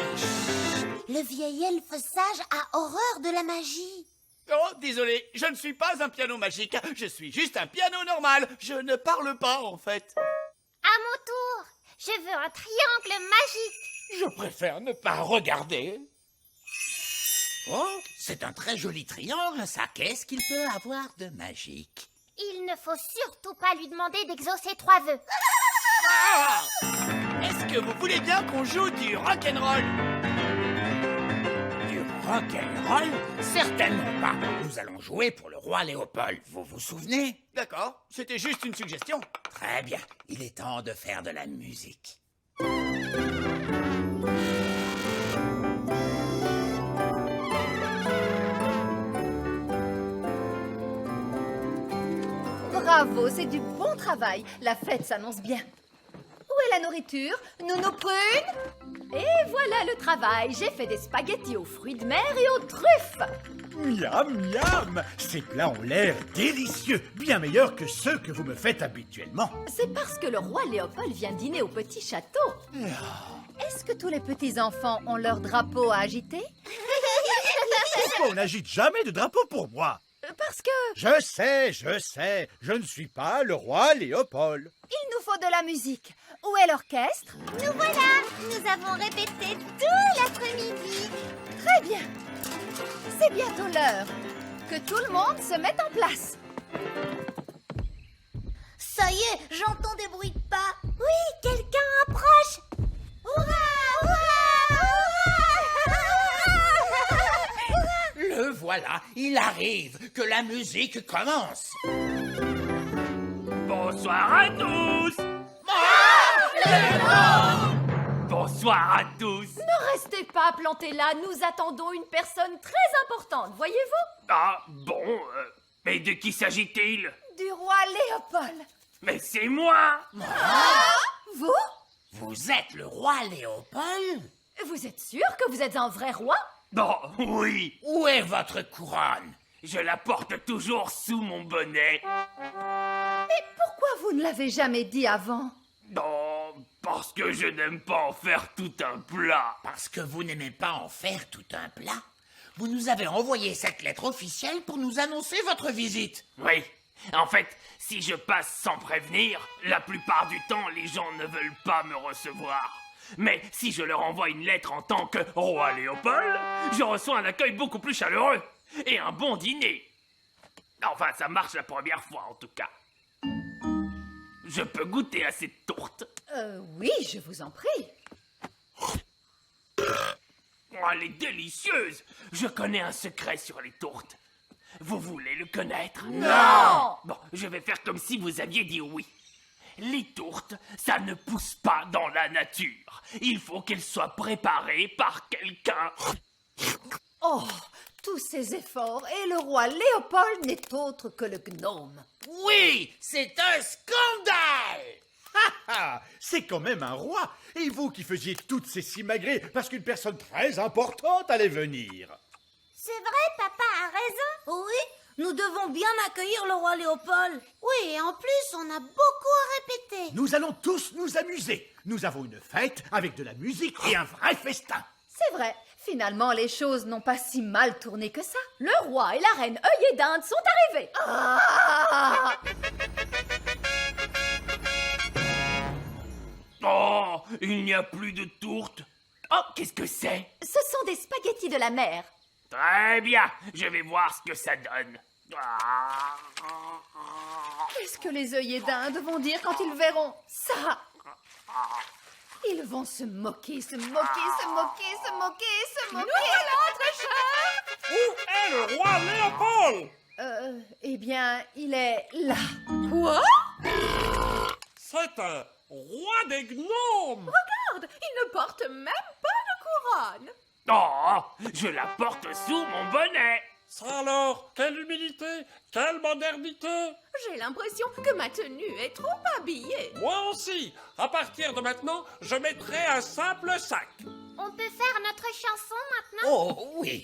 Speaker 1: Le vieil elfe sage a horreur de la magie.
Speaker 10: Oh, désolé, je ne suis pas un piano magique. Je suis juste un piano normal. Je ne parle pas, en fait.
Speaker 1: À mon tour, je veux un triangle magique.
Speaker 5: Je préfère ne pas regarder. Oh, c'est un très joli triangle, ça. Qu'est-ce qu'il peut avoir de magique?
Speaker 1: Il ne faut surtout pas lui demander d'exaucer 3 vœux.
Speaker 10: Ah! Est-ce que vous voulez bien qu'on joue du rock'n'roll?
Speaker 5: Du rock'n'roll? Certainement pas. Nous allons jouer pour le roi Léopold. Vous vous souvenez?
Speaker 10: D'accord, c'était juste une suggestion.
Speaker 5: Très bien. Il est temps de faire de la musique.
Speaker 4: Bravo, c'est du bon travail. La fête s'annonce bien. Où est la nourriture? Nounou Prune? Et voilà le travail. J'ai fait des spaghettis aux fruits de mer et aux truffes.
Speaker 2: Miam, miam. Ces plats ont l'air délicieux, bien meilleurs que ceux que vous me faites habituellement.
Speaker 4: C'est parce que le roi Léopold vient dîner au petit château. Est-ce que tous les petits-enfants ont leur drapeau à agiter?
Speaker 2: Pourquoi on n'agite jamais de drapeau pour moi?
Speaker 4: Parce que
Speaker 2: Je sais, je ne suis pas le roi Léopold.
Speaker 4: il nous faut de la musique. Où est l'orchestre?
Speaker 1: Nous voilà. Nous avons répété tout l'après-midi.
Speaker 4: Très bien. C'est bientôt l'heure. Que tout le monde se mette en place.
Speaker 8: Ça y est, j'entends des bruits de pas.
Speaker 1: Oui, quelqu'un approche. Hurrah, hurrah, hurrah.
Speaker 5: voilà, il arrive, que la musique commence.
Speaker 6: Bonsoir à tous. Bonsoir à tous.
Speaker 4: Ne restez pas plantés là, nous attendons une personne très importante, voyez-vous?
Speaker 6: Ah, bon, mais de qui s'agit-il?
Speaker 4: Du roi Léopold.
Speaker 6: Mais c'est moi.
Speaker 4: Vous?
Speaker 5: Vous êtes le roi Léopold?
Speaker 4: Vous êtes sûr que vous êtes un vrai roi?
Speaker 6: Bon, oui,
Speaker 5: Où est votre couronne?
Speaker 6: je la porte toujours sous mon bonnet.
Speaker 4: Pourquoi vous ne l'avez jamais dit avant?
Speaker 6: Non, parce que je n'aime pas en faire tout un plat.
Speaker 5: Parce que vous n'aimez pas en faire tout un plat. Vous nous avez envoyé cette lettre officielle pour nous annoncer votre visite.
Speaker 6: Oui, en fait, si je passe sans prévenir, la plupart du temps, les gens ne veulent pas me recevoir. Mais si je leur envoie une lettre en tant que roi Léopold, je reçois un accueil beaucoup plus chaleureux et un bon dîner. Enfin, ça marche la première fois, en tout cas. Je peux goûter à cette tourte.
Speaker 4: Oui, je vous en prie.
Speaker 6: Oh, elle est délicieuse. Je connais un secret sur les tourtes. Vous voulez le connaître?
Speaker 4: Non!
Speaker 6: Bon, je vais faire comme si vous aviez dit oui. Les tourtes, ça ne pousse pas dans la nature. Il faut qu'elles soient préparées par quelqu'un.
Speaker 4: Oh, tous ces efforts, et le roi Léopold n'est autre que le gnome.
Speaker 5: Oui, c'est un scandale!
Speaker 2: Ah, c'est quand même un roi. Et vous qui faisiez toutes ces simagrées parce qu'une personne très importante allait venir.
Speaker 1: C'est vrai, papa a raison. Oui, nous devons bien accueillir le roi Léopold. Oui, et en plus, on a beaucoup à répéter.
Speaker 2: Nous allons tous nous amuser. Nous avons une fête avec de la musique et un vrai festin.
Speaker 4: C'est vrai, finalement, les choses n'ont pas si mal tourné que ça. Le roi et la reine œillet d'Inde sont arrivés. Ah!
Speaker 6: Oh, il n'y a plus de tourte. Oh, qu'est-ce que c'est?
Speaker 4: Ce sont des spaghettis de la mer.
Speaker 6: Très bien, je vais voir ce que ça donne.
Speaker 4: Qu'est-ce que les œillets d'Inde vont dire quand ils verront ça? Ils vont se moquer, se moquer, se moquer, se moquer, se moquer. Nous voilà, très cher.
Speaker 6: Où est le roi Léopold?
Speaker 4: Eh bien, il est là.
Speaker 6: Quoi? C'est un roi des gnomes.
Speaker 4: Regarde, il ne porte même pas de couronne.
Speaker 6: Oh, je la porte sous mon bonnet.
Speaker 11: Ça alors, quelle humilité, quelle modernité!
Speaker 4: J'ai l'impression que ma tenue est trop habillée.
Speaker 11: Moi aussi! À partir de maintenant, je mettrai un simple sac.
Speaker 1: On peut faire notre chanson maintenant?
Speaker 5: Oh oui.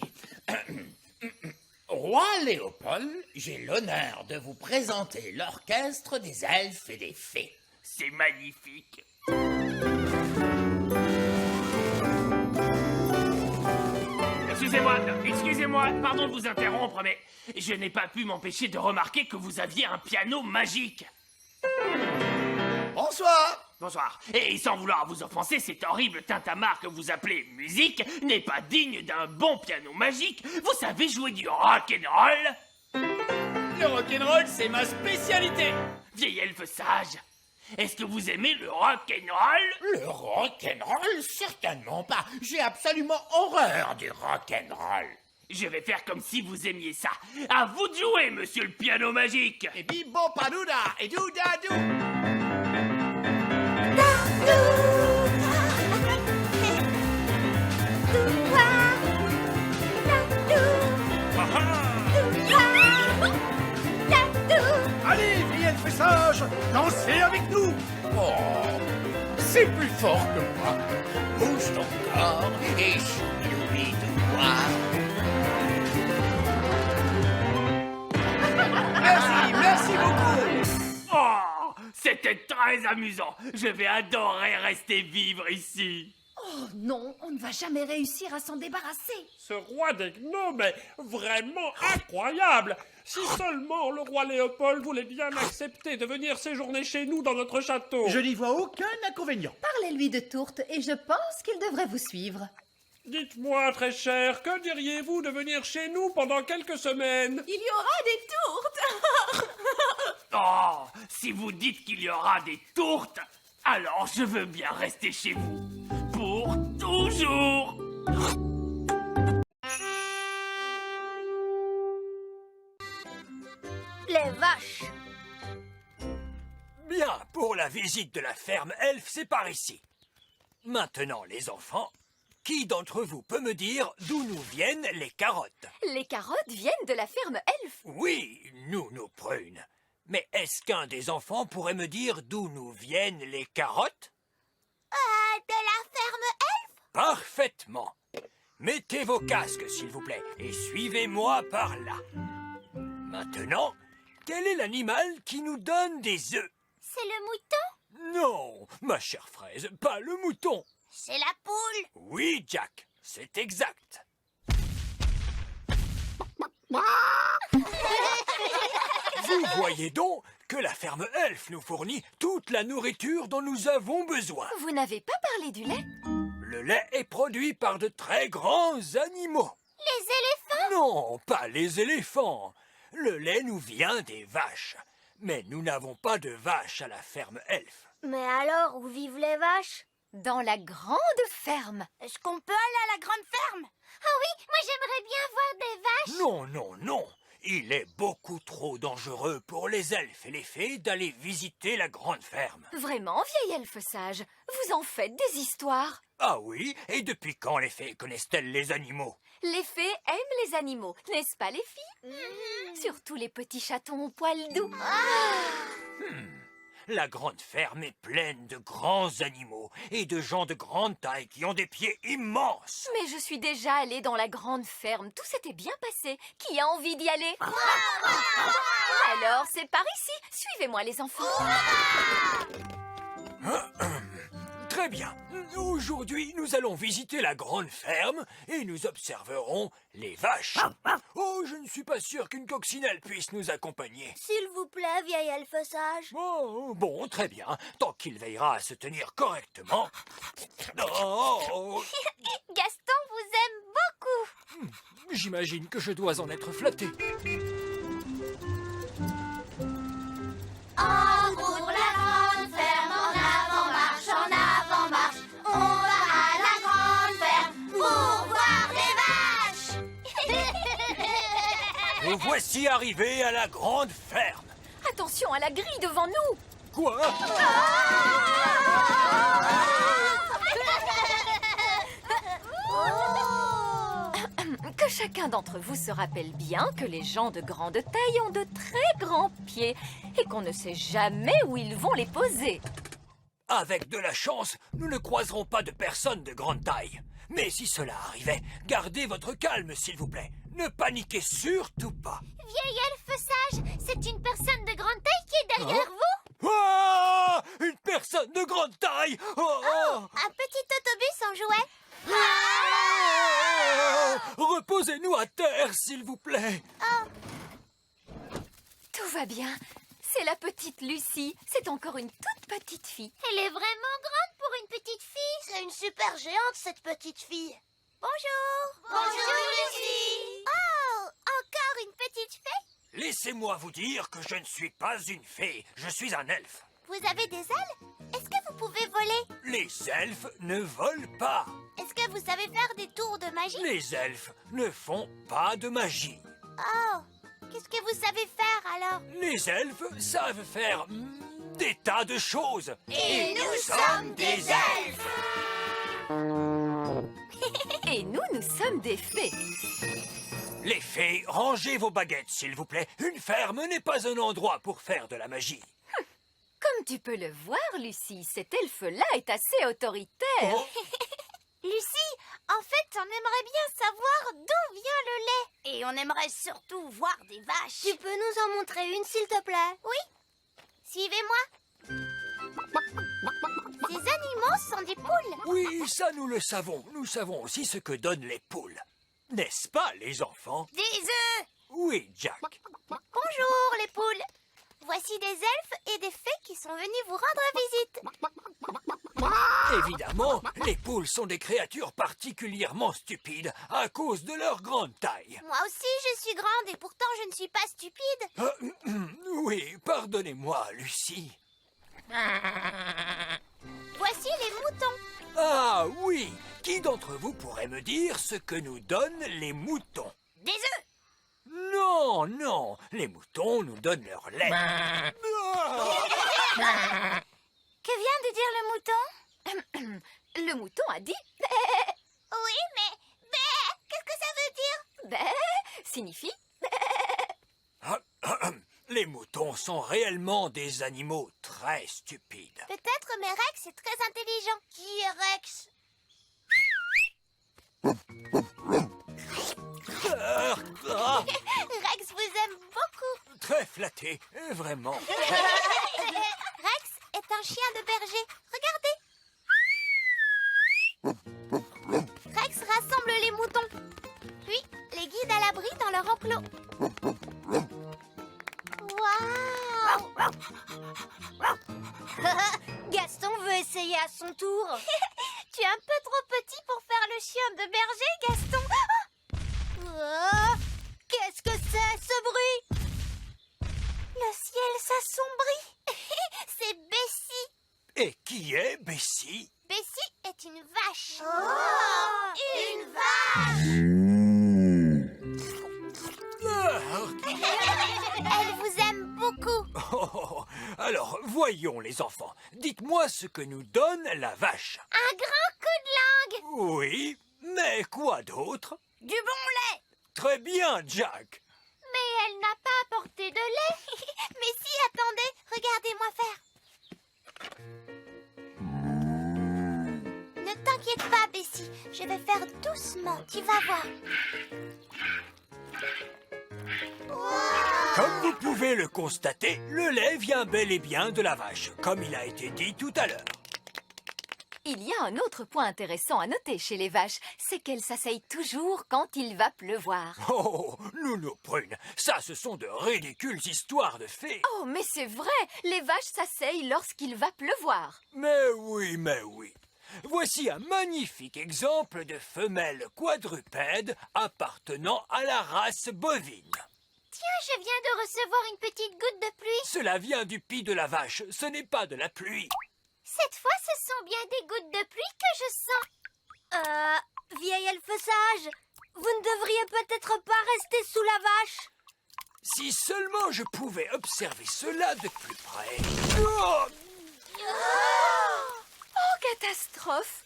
Speaker 5: Roi Léopold, j'ai l'honneur de vous présenter l'orchestre des elfes et des fées.
Speaker 6: C'est magnifique. Excusez-moi, pardon de vous interrompre, mais je n'ai pas pu m'empêcher de remarquer que vous aviez un piano magique.
Speaker 10: Bonsoir.
Speaker 6: Bonsoir. Et sans vouloir vous offenser, cet horrible tintamarre que vous appelez musique n'est pas digne d'un bon piano magique. Vous savez jouer du rock'n'roll?
Speaker 10: Le rock'n'roll, c'est ma spécialité.
Speaker 6: Vieil elfe sage, est-ce que vous aimez le rock'n'roll?
Speaker 5: Le rock'n'roll, certainement pas. J'ai absolument horreur du rock'n'roll.
Speaker 6: Je vais faire comme si vous aimiez ça. À vous de jouer, monsieur le piano magique.
Speaker 10: Et bibo padouda et doudadou.
Speaker 2: Allez, vieille elfe sage, dansez avec nous.
Speaker 5: Oh, c'est plus fort que moi. Bouge ton corps et chouille de moi.
Speaker 10: Merci beaucoup.
Speaker 6: Oh, c'était très amusant. Je vais adorer rester vivre ici.
Speaker 4: Oh non, on ne va jamais réussir à s'en débarrasser.
Speaker 11: Ce roi des gnomes est vraiment incroyable! Si seulement le roi Léopold voulait bien accepter de venir séjourner chez nous dans notre château.
Speaker 2: Je n'y vois aucun inconvénient.
Speaker 4: Parlez-lui de tourte et je pense qu'il devrait vous suivre.
Speaker 11: Dites-moi, très cher, que diriez-vous de venir chez nous pendant quelques semaines?
Speaker 4: Il y aura des tourtes.
Speaker 6: Oh, si vous dites qu'il y aura des tourtes, alors je veux bien rester chez vous. Pour toujours.
Speaker 12: Bien, pour la visite de la ferme elfe, c'est par ici. Maintenant, les enfants, qui d'entre vous peut me dire d'où nous viennent les carottes?
Speaker 4: Les carottes viennent de la ferme elfe.
Speaker 12: Oui, nous prunes. Mais est-ce qu'un des enfants pourrait me dire d'où nous viennent les carottes?
Speaker 1: De la ferme elfe?
Speaker 12: Parfaitement. Mettez vos casques, s'il vous plaît, et suivez-moi par là. Maintenant, quel est l'animal qui nous donne des œufs?
Speaker 1: C'est le mouton?
Speaker 12: Non, ma chère fraise, pas le mouton.
Speaker 1: C'est la poule?
Speaker 12: Oui, Jack, c'est exact. Vous voyez donc que la ferme elfe nous fournit toute la nourriture dont nous avons besoin.
Speaker 4: Vous n'avez pas parlé du lait?
Speaker 12: Le lait est produit par de très grands animaux.
Speaker 1: Les éléphants?
Speaker 12: Non, pas les éléphants. Le lait nous vient des vaches. Mais nous n'avons pas de vaches à la ferme elfe.
Speaker 1: Mais alors, où vivent les vaches?
Speaker 4: Dans la grande ferme.
Speaker 1: Est-ce qu'on peut aller à la grande ferme? Ah oui, moi j'aimerais bien voir des vaches.
Speaker 12: Non, non, non. Il est beaucoup trop dangereux pour les elfes et les fées d'aller visiter la grande ferme.
Speaker 4: Vraiment, vieille elfe sage, vous en faites des histoires.
Speaker 12: Ah oui? Et depuis quand les fées connaissent-elles les animaux?
Speaker 4: Les fées aiment les animaux, n'est-ce pas les filles? Surtout les petits chatons aux poils doux.
Speaker 12: La grande ferme est pleine de grands animaux et de gens de grande taille qui ont des pieds immenses.
Speaker 4: Mais je suis déjà allée dans la grande ferme, tout s'était bien passé. Qui a envie d'y aller? Alors, c'est par ici. Suivez-moi les enfants.
Speaker 12: Très bien. Aujourd'hui, nous allons visiter la grande ferme et nous observerons les vaches. Oh, je ne suis pas sûr qu'une coccinelle puisse nous accompagner.
Speaker 1: S'il vous plaît, vieille elfe sage.
Speaker 12: Oh, bon, très bien. Tant qu'il veillera à se tenir correctement. Oh,
Speaker 1: Gaston vous aime beaucoup.
Speaker 12: j'imagine que je dois en être flatté.
Speaker 1: En route pour la grande ferme, en avant marche, en avant marche. On va à la grande ferme pour voir des vaches.
Speaker 12: Nous voici arrivés à la grande ferme.
Speaker 4: Attention à la grille devant nous.
Speaker 12: Quoi?
Speaker 4: Que chacun d'entre vous se rappelle bien que les gens de grande taille ont de très grands pieds et qu'on ne sait jamais où ils vont les poser.
Speaker 12: Avec de la chance, nous ne croiserons pas de personnes de grande taille. Mais si cela arrivait, gardez votre calme, s'il vous plaît. Ne paniquez surtout pas.
Speaker 1: Vieille elfe sage, c'est une personne de grande taille qui est derrière vous?
Speaker 12: Ah! Une personne de grande taille!
Speaker 1: Un petit autobus en jouet?
Speaker 12: Reposez-nous à terre, s'il vous plaît.
Speaker 4: Tout va bien. C'est la petite Lucie. C'est encore une toute petite fille.
Speaker 1: Elle est vraiment grande pour une petite fille. C'est une super géante, cette petite fille. Bonjour. Bonjour, Lucie. Oh, encore une petite fée?
Speaker 12: Laissez-moi vous dire que je ne suis pas une fée. Je suis un elfe.
Speaker 1: Vous avez des ailes? Est-ce que vous pouvez voler?
Speaker 12: Les elfes ne volent pas.
Speaker 1: Est-ce que vous savez faire des tours de magie?
Speaker 12: Les elfes ne font pas de magie.
Speaker 1: Oh, qu'est-ce que vous savez faire alors?
Speaker 12: Les elfes savent faire des tas de choses.
Speaker 1: Et nous sommes des elfes.
Speaker 4: Et nous sommes des fées.
Speaker 12: Les fées, rangez vos baguettes, s'il vous plaît. Une ferme n'est pas un endroit pour faire de la magie.
Speaker 4: Comme tu peux le voir, Lucie, cet elfe-là est assez autoritaire.
Speaker 1: Lucie, en fait, on aimerait bien savoir d'où vient le lait. Et on aimerait surtout voir des vaches. Tu peux nous en montrer une, s'il te plaît? Oui. Suivez-moi. Ces animaux sont des poules.
Speaker 12: Oui, ça nous le savons. Nous savons aussi ce que donnent les poules. N'est-ce pas, les enfants?
Speaker 1: Des œufs.
Speaker 12: Oui, Jack.
Speaker 1: Bonjour, les poules. Voici des elfes et des fées qui sont venus vous rendre visite.
Speaker 12: Évidemment, les poules sont des créatures particulièrement stupides à cause de leur grande taille.
Speaker 1: Moi aussi, je suis grande et pourtant je ne suis pas stupide.
Speaker 12: Oui, pardonnez-moi, Lucie.
Speaker 1: Voici les moutons.
Speaker 12: Ah oui, qui d'entre vous pourrait me dire ce que nous donnent les moutons?
Speaker 1: Des œufs.
Speaker 12: Non, non, les moutons nous donnent leur lait.
Speaker 1: Que vient de dire le mouton?
Speaker 4: Le mouton a dit
Speaker 1: Oui, mais... qu'est-ce que ça veut dire?
Speaker 4: bé signifie
Speaker 12: Les moutons sont réellement des animaux très stupides.
Speaker 1: Peut-être, mais Rex est très intelligent. Qui est Rex? Rex vous aime beaucoup.
Speaker 12: Très flatté, vraiment.
Speaker 1: Rex est un chien de berger. Regardez. Rex rassemble les moutons, puis les guide à l'abri dans leur enclos. Waouh! Gaston veut essayer à son tour. Tu es un peu trop petit pour faire le chien de berger, Gaston. Oh, qu'est-ce que c'est, ce bruit? Le ciel s'assombrit. C'est Bessie.
Speaker 12: Et qui est Bessie?
Speaker 1: Bessie est une vache. Oh, une vache. Elle vous aime beaucoup.
Speaker 12: Oh, alors, voyons les enfants. Dites-moi ce que nous donne la vache.
Speaker 1: Un grand coup de langue.
Speaker 12: Oui, mais quoi d'autre?
Speaker 1: Du bon lait.
Speaker 12: Très bien, Jack.
Speaker 1: Mais elle n'a pas apporté de lait. Mais si, attendez, regardez-moi faire. Ne t'inquiète pas, Bessie. Je vais faire doucement, tu vas voir.
Speaker 12: Comme vous pouvez le constater, le lait vient bel et bien de la vache, comme il a été dit tout à l'heure.
Speaker 4: Il y a un autre point intéressant à noter chez les vaches, c'est qu'elles s'asseyent toujours quand il va pleuvoir.
Speaker 12: Oh, Nounou Prune, ça ce sont de ridicules histoires de fées.
Speaker 4: Oh, mais c'est vrai, les vaches s'asseyent lorsqu'il va pleuvoir.
Speaker 12: Mais oui. Voici un magnifique exemple de femelle quadrupède appartenant à la race bovine.
Speaker 1: Tiens, je viens de recevoir une petite goutte de pluie.
Speaker 12: Cela vient du pis de la vache, ce n'est pas de la pluie.
Speaker 1: Cette fois, ce sont bien des gouttes de pluie que je sens. Vieil elfe sage, vous ne devriez peut-être pas rester sous la vache.
Speaker 12: Si seulement je pouvais observer cela de plus près. Oh!
Speaker 4: Oh, catastrophe!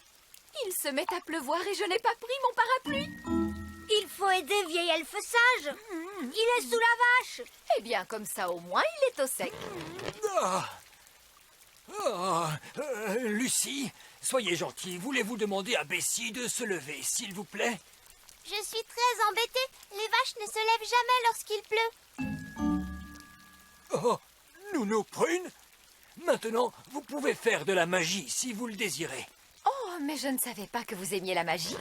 Speaker 4: Il se met à pleuvoir et je n'ai pas pris mon parapluie.
Speaker 1: Il faut aider vieil elfe sage. Il est sous la vache.
Speaker 4: Eh bien, comme ça, au moins, il est au sec.
Speaker 12: Lucie, soyez gentille, voulez-vous demander à Bessie de se lever, s'il vous plaît?
Speaker 1: Je suis très embêtée. Les vaches ne se lèvent jamais lorsqu'il pleut.
Speaker 12: Oh, Nounou Prune, maintenant, vous pouvez faire de la magie si vous le désirez.
Speaker 4: Oh, mais je ne savais pas que vous aimiez la magie.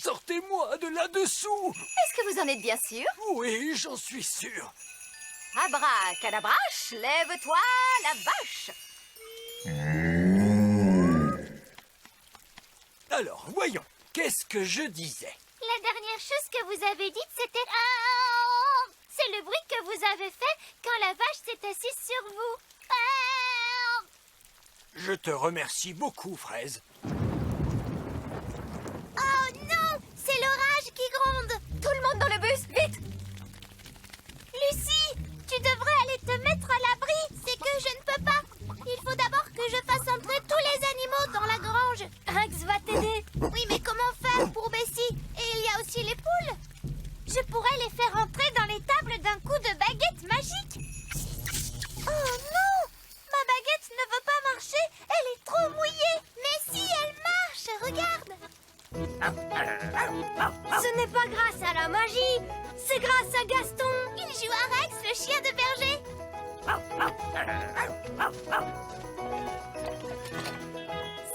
Speaker 12: Sortez-moi de là-dessous!
Speaker 4: Est-ce que vous en êtes bien sûr?
Speaker 12: Oui, j'en suis sûr.
Speaker 4: Abracadabrache, lève-toi, la vache!
Speaker 12: Alors, voyons, qu'est-ce que je disais?
Speaker 1: La dernière chose que vous avez dite, c'était... C'est le bruit que vous avez fait quand la vache s'est assise sur vous.
Speaker 12: Je te remercie beaucoup, Fraise.
Speaker 1: Oh non! C'est l'orage qui gronde!
Speaker 4: Tout le monde dans le bus, vite!
Speaker 1: Lucie, tu devrais aller te mettre à l'abri. C'est que je ne peux pas. Il faut d'abord que je fasse entrer tous les animaux dans la grange. Rex va t'aider. Oui, mais comment faire pour Bessie? Et il y a aussi les poules. Je pourrais les faire entrer dans les tables d'un coup de baguette magique. Oh non! Ma baguette ne veut pas marcher. Elle est trop mouillée. Mais si, elle marche. Regarde. Ce n'est pas grâce à la magie. C'est grâce à Gaston. Il joue à Rex, le chien de berger.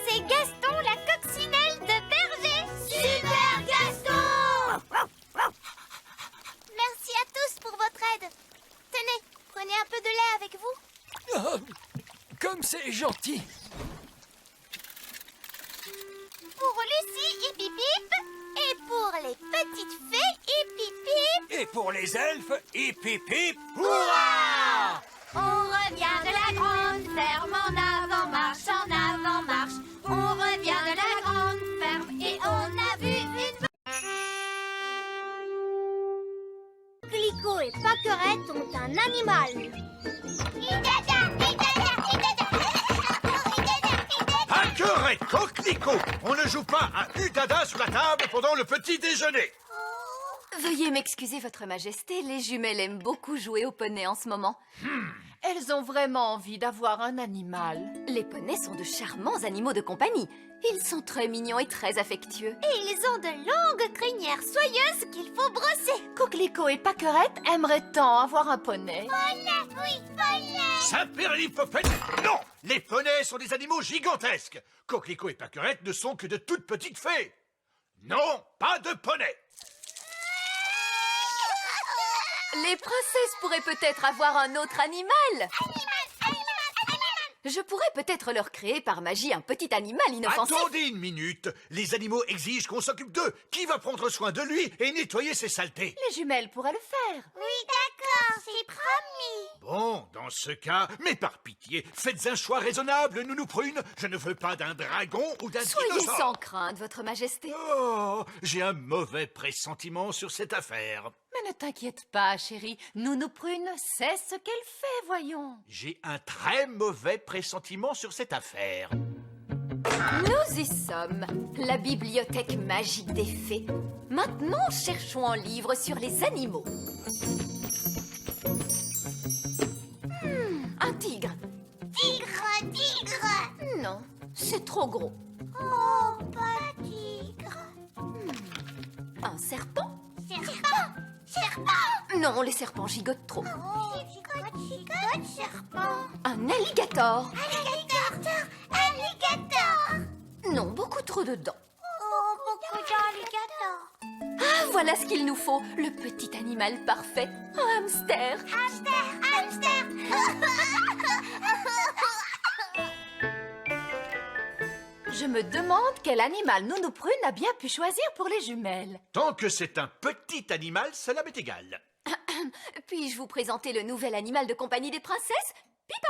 Speaker 1: C'est Gaston, la coccinelle de berger. Super Gaston! Merci à tous pour votre aide. Tenez, prenez un peu de lait avec vous.
Speaker 12: Oh, comme c'est gentil.
Speaker 1: Pour Lucie, hip hip hip. Et pour les petites fées, hip hip hip.
Speaker 12: Et pour les elfes, hip hip hip.
Speaker 1: Hurrah! On revient de la grande ferme en avant marche, en avant marche. On revient de la grande ferme et on a vu une... Clicquot et Pâquerette ont un animal. Idada, idada, idada.
Speaker 2: Arrête, Coquelicot! On ne joue pas à Udada sous la table pendant le petit déjeuner!
Speaker 4: Veuillez m'excuser, Votre Majesté, les jumelles aiment beaucoup jouer au poney en ce moment. Elles ont vraiment envie d'avoir un animal. Les poneys sont de charmants animaux de compagnie. Ils sont très mignons et très affectueux.
Speaker 1: Et ils ont de longues crinières soyeuses qu'il faut brosser.
Speaker 4: Coquelicot et Pâquerette aimeraient tant avoir un poney.
Speaker 1: Poney, oui, poney.
Speaker 2: Saint-Pérlipopette! Non! Les poneys sont des animaux gigantesques! Coquelicot et Pâquerette ne sont que de toutes petites fées! Non, pas de poney!
Speaker 4: Les princesses pourraient peut-être avoir un autre animal. Je pourrais peut-être leur créer par magie un petit animal inoffensif.
Speaker 2: Attendez une minute! Les animaux exigent qu'on s'occupe d'eux! Qui va prendre soin de lui et nettoyer ses saletés?
Speaker 4: Les jumelles pourraient le faire.
Speaker 1: Oui, d'accord, c'est promis.
Speaker 2: Bon, dans ce cas, mais par pitié, faites un choix raisonnable, Nounou Prune. Je ne veux pas d'un dragon ou d'un
Speaker 4: Soyez
Speaker 2: dinosaure.
Speaker 4: sans crainte, Votre Majesté.
Speaker 2: Oh, j'ai un mauvais pressentiment sur cette affaire.
Speaker 4: Mais ne t'inquiète pas, chérie. Nounou Prune sait ce qu'elle fait, voyons.
Speaker 2: J'ai un très mauvais pressentiment sur cette affaire.
Speaker 4: Nous y sommes. La bibliothèque magique des fées. Maintenant, cherchons un livre sur les animaux. Un tigre.
Speaker 1: Tigre, tigre.
Speaker 4: Non, c'est trop gros.
Speaker 1: Oh, pas tigre.
Speaker 4: Un serpent.
Speaker 1: Serpent, serpent.
Speaker 4: Non, les serpents gigotent trop.
Speaker 1: Oh, gigote, gigote, serpent.
Speaker 4: Un alligator.
Speaker 1: Alligator, alligator.
Speaker 4: Non, beaucoup trop de dents.
Speaker 1: Oh, beaucoup d'alligators.
Speaker 4: Ah, voilà ce qu'il nous faut. Le petit animal parfait. Un hamster.
Speaker 1: Hamster, hamster.
Speaker 4: Je me demande quel animal Nounou Prune a bien pu choisir pour les jumelles.
Speaker 2: Tant que c'est un petit animal, cela m'est égal.
Speaker 4: Puis-je vous présenter le nouvel animal de compagnie des princesses, Pipin?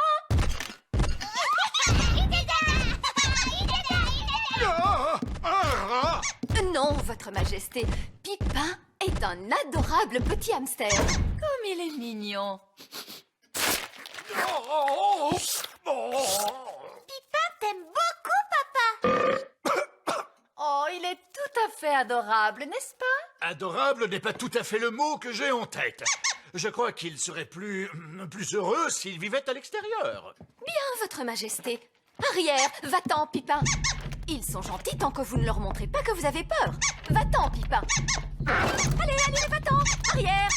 Speaker 4: Non, Votre Majesté, Pipin est un adorable petit hamster. Comme il est mignon.
Speaker 1: Pipin t'aime beaucoup, papa.
Speaker 4: Oh, il est tout à fait adorable, n'est-ce pas?
Speaker 2: Adorable n'est pas tout à fait le mot que j'ai en tête. Je crois qu'il serait plus heureux s'il vivait à l'extérieur.
Speaker 4: Bien, Votre Majesté. Arrière, va-t'en, Pipin. Ils sont gentils tant que vous ne leur montrez pas que vous avez peur. Va-t'en, Pipin. Allez, allez, va-t'en. Arrière.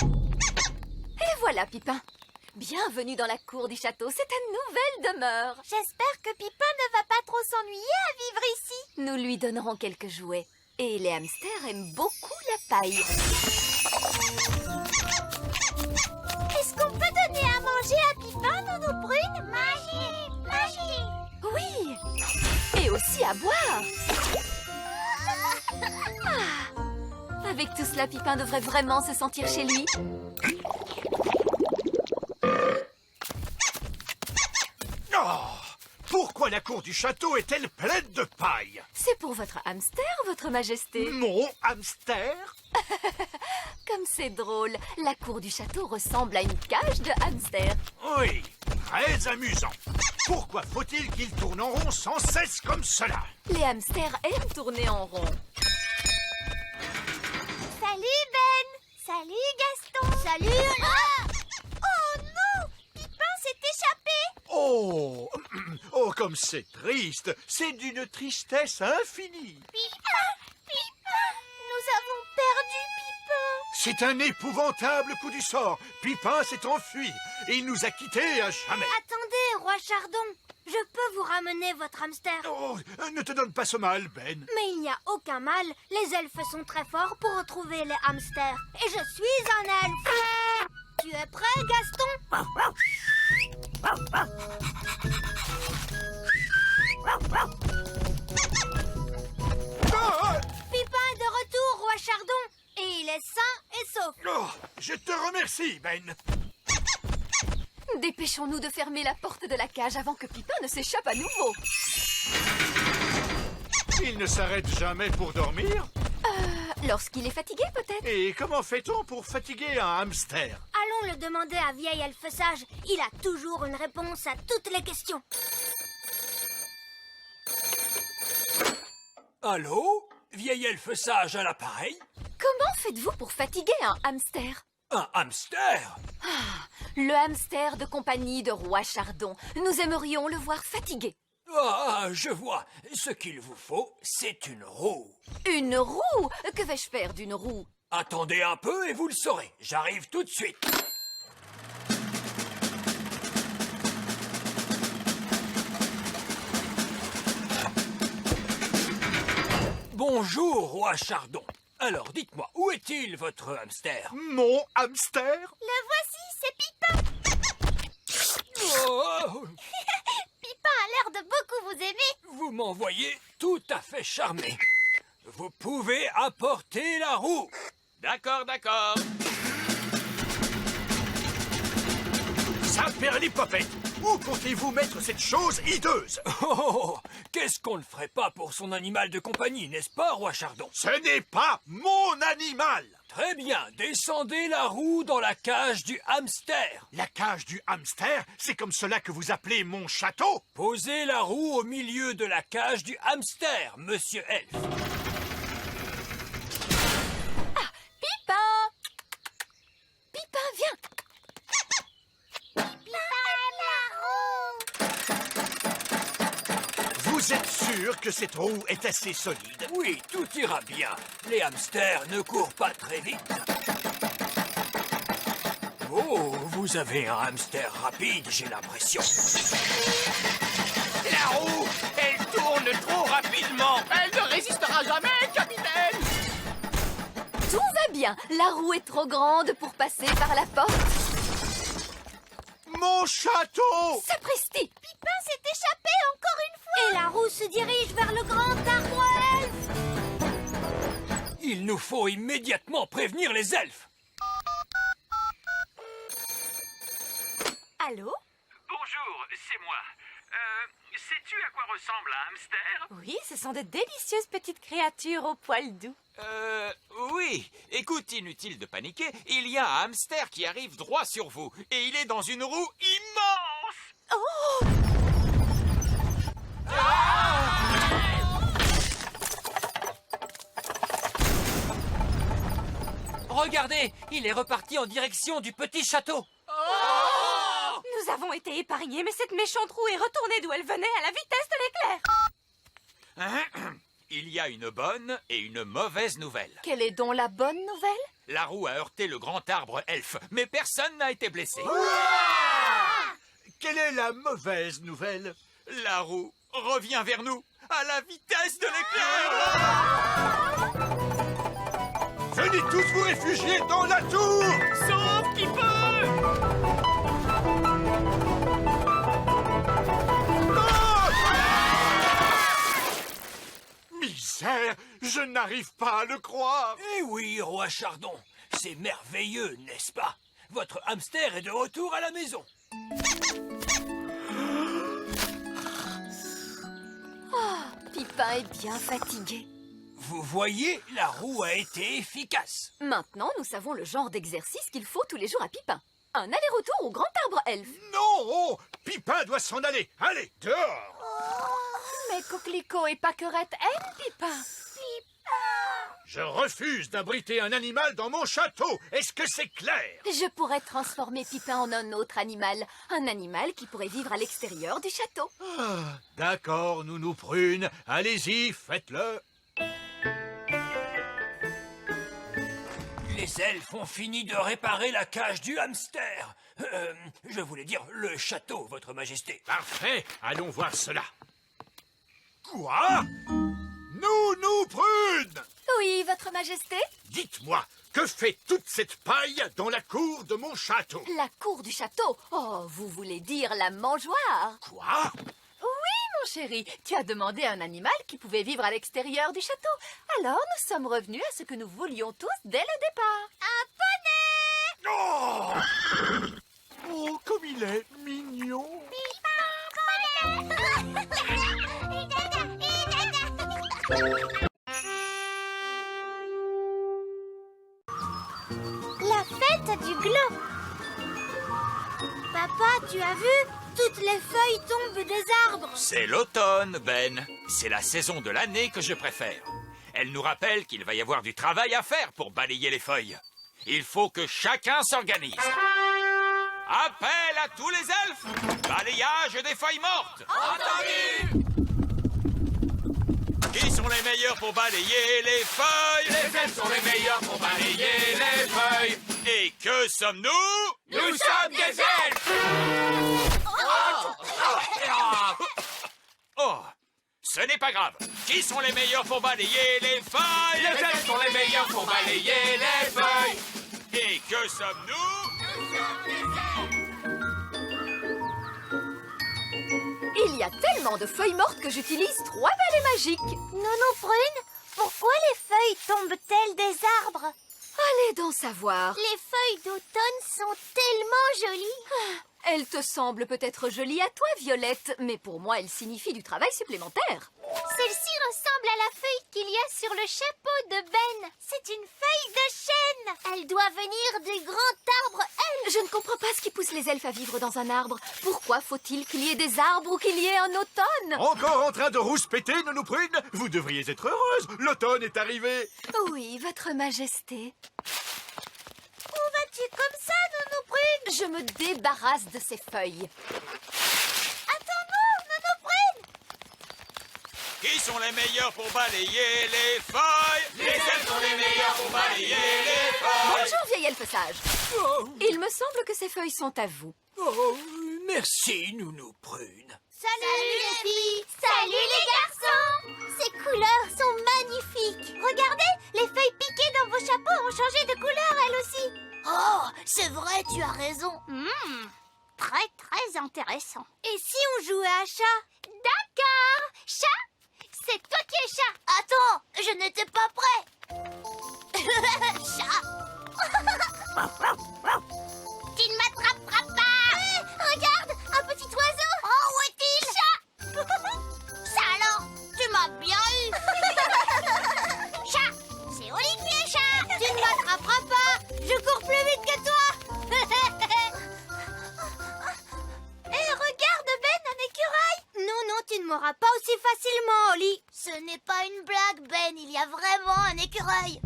Speaker 4: Et voilà, Pipin. Bienvenue dans la cour du château. C'est ta nouvelle demeure.
Speaker 1: J'espère que Pipin ne va pas trop s'ennuyer à vivre ici.
Speaker 4: Nous lui donnerons quelques jouets. Et les hamsters aiment beaucoup la paille.
Speaker 1: Est-ce qu'on peut donner à manger à Pipin, Nounou Prune? Magie, magie.
Speaker 4: Oui. Et aussi à boire. Ah. Avec tout cela, Pipin devrait vraiment se sentir chez lui.
Speaker 2: Oh, pourquoi la cour du château est-elle pleine de paille?
Speaker 4: C'est pour votre hamster, Votre Majesté.
Speaker 2: Mon hamster?
Speaker 4: Comme c'est drôle, la cour du château ressemble à une cage de hamster.
Speaker 2: Oui, très amusant. Pourquoi faut-il qu'il tourne en rond sans cesse comme cela?
Speaker 4: Les hamsters aiment tourner en rond.
Speaker 1: Salut Ben. Salut Gaston. Salut. Ah! Oh non, Pipin s'est échappé.
Speaker 2: Oh, oh, comme c'est triste. C'est d'une tristesse infinie.
Speaker 1: Pipin, Pipin. Nous avons perdu Pipin.
Speaker 2: C'est un épouvantable coup du sort. Pipin s'est enfui et il nous a quittés à jamais.
Speaker 1: Attendez, roi Chardon. Je peux vous ramener votre hamster.
Speaker 2: Oh, ne te donne pas ce mal, Ben.
Speaker 1: Mais il n'y a aucun mal. Les elfes sont très forts pour retrouver les hamsters. Et je suis un elfe. Tu es prêt, Gaston? Pipin est de retour, roi Chardon. Et il est sain et sauf.
Speaker 2: Oh, je te remercie, Ben.
Speaker 4: Dépêchons-nous de fermer la porte de la cage avant que Pipin ne s'échappe à nouveau.
Speaker 2: Il ne s'arrête jamais pour dormir.
Speaker 4: Lorsqu'il est fatigué, peut-être.
Speaker 2: Et comment fait-on pour fatiguer un hamster?
Speaker 1: Allons le demander à vieil elfe sage. Il a toujours une réponse à toutes les questions.
Speaker 12: Allô? Vieil elfe sage à l'appareil?
Speaker 8: Comment faites-vous pour fatiguer un hamster?
Speaker 12: Un hamster?
Speaker 8: Le hamster de compagnie de Roi Chardon. Nous aimerions le voir fatigué.
Speaker 12: Ah, je vois. Ce qu'il vous faut, c'est une roue.
Speaker 8: Une roue? Que vais-je faire d'une roue?
Speaker 12: Attendez un peu et vous le saurez. J'arrive tout de suite. Bonjour, Roi Chardon. Alors, dites-moi, où est-il, votre hamster?
Speaker 2: Mon hamster?
Speaker 1: Le voici, c'est Pipin.
Speaker 12: Oh,
Speaker 1: Pipin a l'air de beaucoup vous aimer.
Speaker 12: vous m'envoyez tout à fait charmé. Vous pouvez apporter la roue.
Speaker 6: D'accord, d'accord.
Speaker 2: Saperlipopette, où comptez-vous mettre cette chose hideuse?
Speaker 12: Oh, qu'est-ce qu'on ne ferait pas pour son animal de compagnie, n'est-ce pas, Roi Chardon?
Speaker 2: Ce n'est pas mon animal!
Speaker 12: Très bien, descendez la roue dans la cage du hamster.
Speaker 2: La cage du hamster, c'est comme cela que vous appelez mon château?
Speaker 12: Posez la roue au milieu de la cage du hamster, monsieur Elf.
Speaker 8: Pipin! Pipin, viens!
Speaker 2: Vous êtes sûr que cette roue est assez solide?
Speaker 12: Oui, tout ira bien. Les hamsters ne courent pas très vite. Oh, vous avez un hamster rapide, j'ai l'impression.
Speaker 6: La roue, elle tourne trop rapidement. Elle ne résistera jamais, capitaine.
Speaker 8: Tout va bien. La roue est trop grande pour passer par la porte.
Speaker 2: Mon château!
Speaker 8: Sapristi!
Speaker 1: Pipin s'est échappé encore une fois. Et la roue se dirige vers le grand arbre elfe.
Speaker 12: Il nous faut immédiatement prévenir les elfes.
Speaker 8: Allô?
Speaker 6: Bonjour, c'est moi. Sais-tu à quoi ressemble un hamster?
Speaker 4: Oui, ce sont de délicieuses petites créatures au poil doux.
Speaker 13: Oui. Écoute, inutile de paniquer, il y a un hamster qui arrive droit sur vous, et il est dans une roue immense.
Speaker 4: Oh!
Speaker 9: Regardez, il est reparti en direction du petit château.
Speaker 4: Nous avons été épargnés, mais cette méchante roue est retournée d'où elle venait à la vitesse de l'éclair.
Speaker 13: Il y a une bonne et une mauvaise nouvelle.
Speaker 8: Quelle est donc la bonne nouvelle?
Speaker 13: La roue a heurté le grand arbre elfe, mais personne n'a été blessé.
Speaker 2: Quelle est la mauvaise nouvelle?
Speaker 13: La roue revient vers nous à la vitesse de l'éclair.
Speaker 2: Venez tous vous réfugier dans la tour!
Speaker 6: Sauf qui peut.
Speaker 2: Misère, je n'arrive pas à le croire.
Speaker 12: Eh oui, Roi Chardon, c'est merveilleux, n'est-ce pas? Votre hamster est de retour à la maison.
Speaker 8: Pipin est bien fatigué.
Speaker 12: Vous voyez, la roue a été efficace.
Speaker 8: Maintenant, nous savons le genre d'exercice qu'il faut tous les jours à Pipin. Un aller-retour au grand arbre elfe.
Speaker 2: Non! Pipin doit s'en aller. Allez, dehors!
Speaker 4: Mais Coquelicot et Pâquerette aiment Pipin.
Speaker 2: Je refuse d'abriter un animal dans mon château. Est-ce que c'est clair?
Speaker 8: Je pourrais transformer Pipin en un autre animal. Un animal qui pourrait vivre à l'extérieur du château.
Speaker 2: D'accord, Nounou Prune. Allez-y, faites-le.
Speaker 12: Les elfes ont fini de réparer la cage du hamster. Je voulais dire le château, votre majesté.
Speaker 2: Parfait, allons voir cela. Quoi? Nounou Prune!
Speaker 8: Oui, votre majesté?
Speaker 2: Dites-moi, que fait toute cette paille dans la cour de mon château?
Speaker 8: La cour du château? Oh, vous voulez dire la mangeoire?
Speaker 2: Quoi?
Speaker 8: Oui, mon chéri, tu as demandé un animal qui pouvait vivre à l'extérieur du château. Alors, nous sommes revenus à ce que nous voulions tous dès le départ.
Speaker 2: Oh! Oh, comme il est mignon!
Speaker 1: La fête du gland. Papa, tu as vu? Toutes les feuilles tombent des arbres.
Speaker 13: C'est l'automne, Ben. C'est la saison de l'année que je préfère. Elle nous rappelle qu'il va y avoir du travail à faire pour balayer les feuilles. Il faut que chacun s'organise. Appel à tous les elfes! Balayage des feuilles mortes!
Speaker 6: Entendu!
Speaker 13: Qui sont les meilleurs pour balayer les feuilles?
Speaker 6: Les elfes sont les meilleurs pour balayer les feuilles.
Speaker 13: Et que sommes-nous?
Speaker 6: Nous sommes des elfes!
Speaker 13: Oh, ce n'est pas grave. Qui sont les meilleurs pour balayer les feuilles?
Speaker 6: Les elfes sont les meilleurs pour balayer les feuilles.
Speaker 13: Et que sommes-nous?
Speaker 8: Il y a tellement de feuilles mortes que j'utilise 3 balais magiques.
Speaker 1: Nounou Prune, pourquoi les feuilles tombent-elles des arbres?
Speaker 8: Allez donc savoir.
Speaker 1: Les feuilles d'automne sont tellement jolies.
Speaker 8: Elles te semblent peut-être jolies à toi, Violette, mais pour moi, elles signifient du travail supplémentaire.
Speaker 1: Celle-ci ressemble à la feuille qu'il y a sur le chapeau de Ben. C'est une feuille de chêne. Elle doit venir du grand arbre elfe.
Speaker 8: Je ne comprends pas ce qui pousse les elfes à vivre dans un arbre. Pourquoi faut-il qu'il y ait des arbres ou qu'il y ait un automne?
Speaker 2: Encore en train de rouspéter, Nounou Prune? Vous devriez être heureuse. L'automne est arrivé.
Speaker 8: Oui, votre majesté.
Speaker 1: Où vas-tu comme ça, Nounou Prune?
Speaker 8: Je me débarrasse de ces feuilles.
Speaker 1: Attends-nous, Nounou Prune.
Speaker 13: Qui sont les meilleurs pour balayer les feuilles?
Speaker 6: Les elfes sont les meilleurs pour balayer les feuilles.
Speaker 8: Bonjour, vieil elfe sage. Il me semble que ces feuilles sont à vous.
Speaker 12: Oh, merci, Nounou Prune.
Speaker 1: Salut les filles. Salut les garçons. Ces couleurs sont magnifiques. Regardez, les feuilles piquées dans vos chapeaux ont changé de couleur elles aussi. Oh, c'est vrai, tu as raison. Très, très intéressant. Et si on jouait à chat? D'accord. Chat? C'est toi qui es chat. Attends, je n'étais pas prêt. Chat. Tu ne m'attraperas pas. Regarde, un petit oiseau. Oh, où est-il? Chat. Ça alors, tu m'as bien eu. Chat, c'est Olivier, chat. Tu ne m'attraperas pas. Je cours plus vite que toi. Hé, regarde, Ben, un écureuil. Non, non, tu ne m'auras pas aussi facilement, Oli. Ce n'est pas une blague, Ben. Il y a vraiment un écureuil.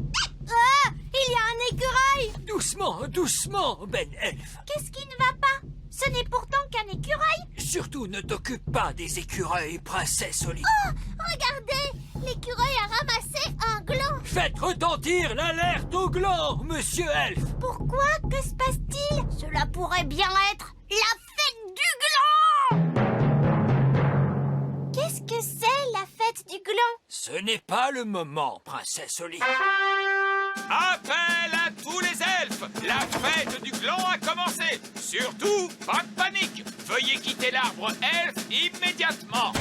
Speaker 1: Ah, il y a un écureuil.
Speaker 12: Doucement, doucement, Ben Elfe.
Speaker 1: Qu'est-ce qui ne va pas? Ce n'est pourtant qu'un écureuil.
Speaker 12: Surtout ne t'occupe pas des écureuils, princesse Oli.
Speaker 1: Oh, regardez, l'écureuil a ramassé un gland.
Speaker 12: Faites retentir l'alerte au gland, monsieur Elfe.
Speaker 1: Pourquoi? Que se passe-t-il? Cela pourrait bien être la fête du gland. Qu'est-ce que c'est, la fête du gland?
Speaker 12: Ce n'est pas le moment, princesse Oli.
Speaker 13: Appel à tous les elfes! La fête du gland a commencé! Surtout, pas de panique! Veuillez quitter l'arbre elfe immédiatement!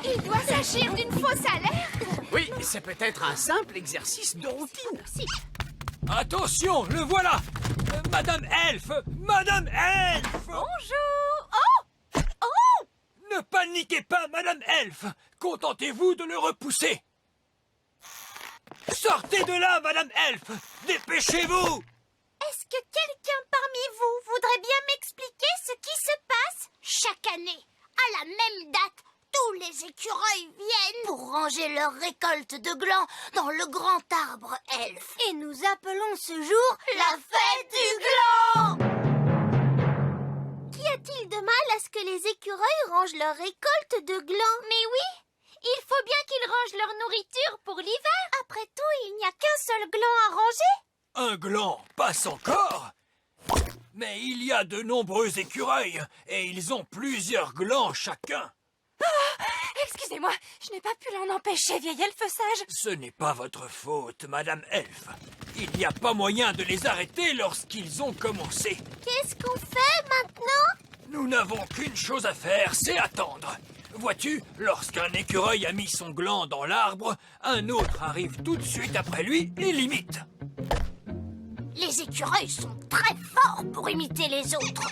Speaker 1: Il doit s'agir d'une fausse alerte.
Speaker 9: Oui, c'est peut-être un simple exercice de routine.
Speaker 12: Attention, le voilà. Madame Elfe. Madame Elfe.
Speaker 8: Bonjour.
Speaker 12: Ne paniquez pas, Madame Elfe. Contentez-vous de le repousser. Sortez de là, Madame Elfe. Dépêchez-vous.
Speaker 1: Est-ce que quelqu'un parmi vous voudrait bien m'expliquer ce qui se passe? Chaque année, à la même date, tous les écureuils viennent pour ranger leur récolte de glands dans le grand arbre elfe. Et nous appelons ce jour la fête du gland. Qu'y a-t-il de mal à ce que les écureuils rangent leur récolte de glands? Mais oui, il faut bien qu'ils rangent leur nourriture pour l'hiver. Après tout, il n'y a qu'un seul gland à ranger.
Speaker 12: Un gland passe encore. Mais il y a de nombreux écureuils et ils ont plusieurs glands chacun.
Speaker 8: Excusez-moi, je n'ai pas pu l'en empêcher, vieil elfe sage.
Speaker 12: Ce n'est pas votre faute, Madame Elfe. Il n'y a pas moyen de les arrêter lorsqu'ils ont commencé.
Speaker 1: Qu'est-ce qu'on fait maintenant?
Speaker 12: Nous n'avons qu'une chose à faire, c'est attendre. Vois-tu, lorsqu'un écureuil a mis son gland dans l'arbre, un autre arrive tout de suite après lui et l'imite.
Speaker 1: Les écureuils sont très forts pour imiter les autres.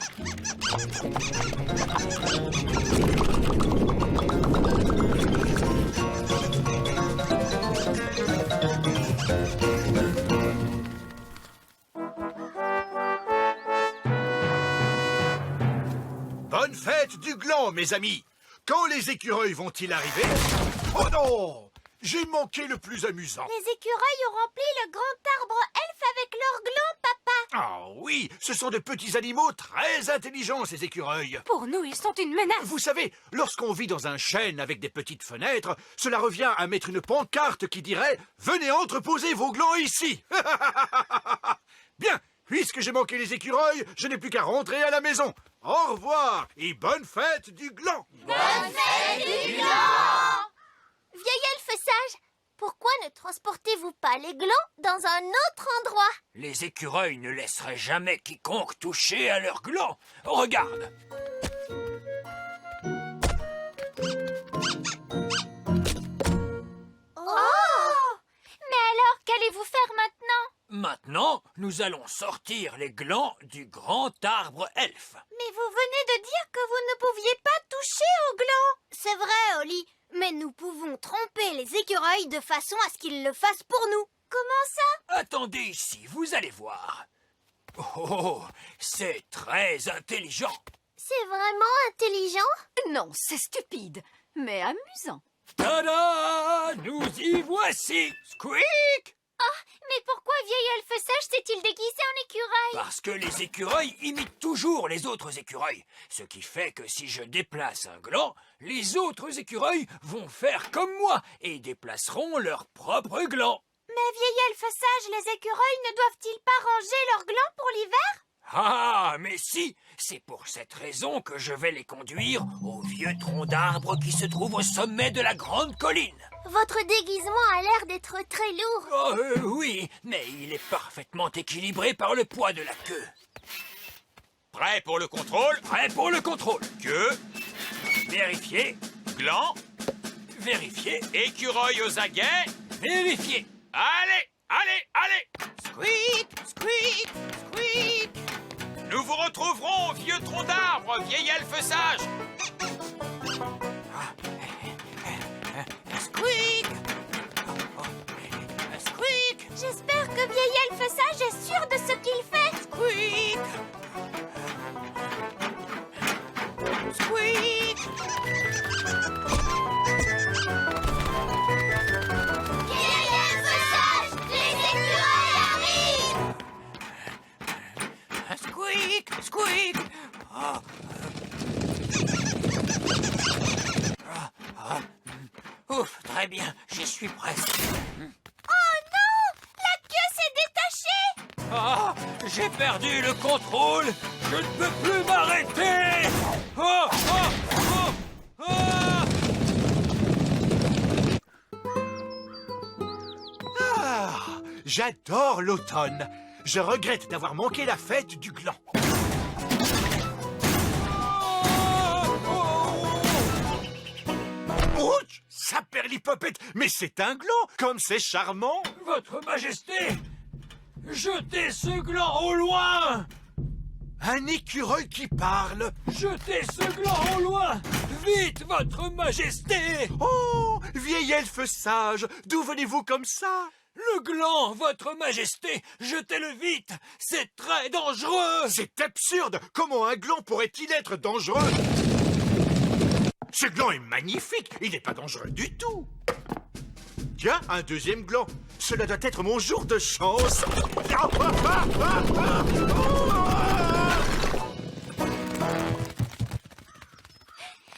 Speaker 2: Bonne fête du gland, mes amis. Quand les écureuils vont-ils arriver? Oh non! J'ai manqué le plus amusant.
Speaker 1: Les écureuils ont rempli le grand arbre elfe avec leurs glands, papa.
Speaker 2: Ah oui, ce sont de petits animaux très intelligents, ces écureuils.
Speaker 8: Pour nous, ils sont une menace.
Speaker 2: Vous savez, lorsqu'on vit dans un chêne avec des petites fenêtres, cela revient à mettre une pancarte qui dirait « Venez entreposer vos glands ici !» Bien, puisque j'ai manqué les écureuils, je n'ai plus qu'à rentrer à la maison. Au revoir et bonne fête du gland.
Speaker 1: Bonne fête du gland! Vieil elfe sage, pourquoi ne transportez-vous pas les glands dans un autre endroit?
Speaker 12: Les écureuils ne laisseraient jamais quiconque toucher à leurs glands. Regarde.
Speaker 1: Oh! Mais alors, qu'allez-vous faire maintenant?
Speaker 12: Maintenant, nous allons sortir les glands du grand arbre elfe.
Speaker 1: Mais vous venez de dire que vous ne pouviez pas toucher aux glands. C'est vrai, Oli, mais nous pouvons tromper les écureuils de façon à ce qu'ils le fassent pour nous. Comment ça?
Speaker 12: Attendez ici, vous allez voir. Oh, c'est très intelligent.
Speaker 1: C'est vraiment intelligent?
Speaker 8: Non, c'est stupide, mais amusant.
Speaker 12: Tada! Nous y voici! Squeak!
Speaker 1: Oh, mais pourquoi vieil elfe sage s'est-il déguisé en écureuil?
Speaker 12: Parce que les écureuils imitent toujours les autres écureuils. Ce qui fait que si je déplace un gland, les autres écureuils vont faire comme moi et déplaceront leur propre gland.
Speaker 1: Mais vieil elfe sage, les écureuils ne doivent-ils pas ranger leurs glands pour l'hiver?
Speaker 12: Ah, mais si! C'est pour cette raison que je vais les conduire au vieux tronc d'arbre qui se trouve au sommet de la grande colline.
Speaker 1: Votre déguisement a l'air d'être très lourd.
Speaker 12: Oh, oui, mais il est parfaitement équilibré par le poids de la queue.
Speaker 13: Prêt pour le contrôle?
Speaker 12: Prêt pour le contrôle.
Speaker 13: Queue,
Speaker 12: Vérifier,
Speaker 13: gland,
Speaker 12: vérifier,
Speaker 13: écureuil aux aguets.
Speaker 12: vérifier.
Speaker 13: Allez, allez, allez!
Speaker 5: Squeak, squeak, squeak.
Speaker 13: Nous vous retrouverons au vieux tronc d'arbre, vieil elfe sage.
Speaker 5: Squeak. Squeak,
Speaker 1: J'espère que vieil elfe sage est sûr de ce qu'il fait.
Speaker 5: squeak. Squeak.
Speaker 1: Vieil elfe sage, les écureuils arrivent.
Speaker 5: Squeak, squeak. Ah.
Speaker 12: Ouf, très bien, j'y suis presque.
Speaker 1: Oh non! La queue s'est détachée!
Speaker 12: Ah, j'ai perdu le contrôle. Je ne peux plus m'arrêter. Oh, oh, oh, ah.
Speaker 2: Ah, j'adore l'automne. Je regrette d'avoir manqué la fête du gland. Ouch! Saperlipopette, mais c'est un gland, comme c'est charmant!
Speaker 12: Votre Majesté, jetez ce gland au loin.
Speaker 2: Un écureuil qui parle!
Speaker 12: Jetez ce gland au loin. Vite, Votre Majesté.
Speaker 2: Oh! Vieil elfe sage, d'où venez-vous comme ça?
Speaker 12: Le gland, Votre Majesté, jetez-le vite. C'est très dangereux.
Speaker 2: C'est absurde! Comment un gland pourrait-il être dangereux? Ce gland est magnifique! Il n'est pas dangereux du tout! Tiens, un deuxième gland! Cela doit être mon jour de chance!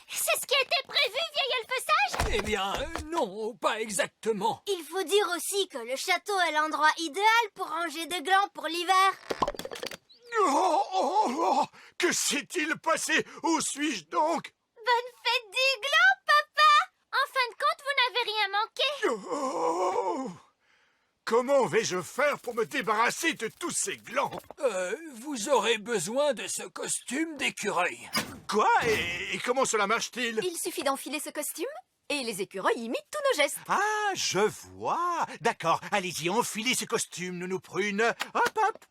Speaker 1: C'est ce qui était prévu, vieil elfe sage?
Speaker 12: Eh bien, non, pas exactement.
Speaker 1: Il faut dire aussi que le château est l'endroit idéal pour ranger des glands pour l'hiver.
Speaker 2: Oh, oh, oh, que s'est-il passé? Où suis-je donc?
Speaker 1: Bonne fête du gland, papa! En fin de compte, vous n'avez rien manqué.
Speaker 2: Oh, comment vais-je faire pour me débarrasser de tous ces glands?
Speaker 12: Vous aurez besoin de ce costume d'écureuil.
Speaker 2: Quoi? Et comment cela marche-t-il?
Speaker 8: Il suffit d'enfiler ce costume et les écureuils imitent tous nos gestes.
Speaker 2: Ah, je vois. D'accord, allez-y, enfilez ce costume, Nounou Prune. Hop, hop.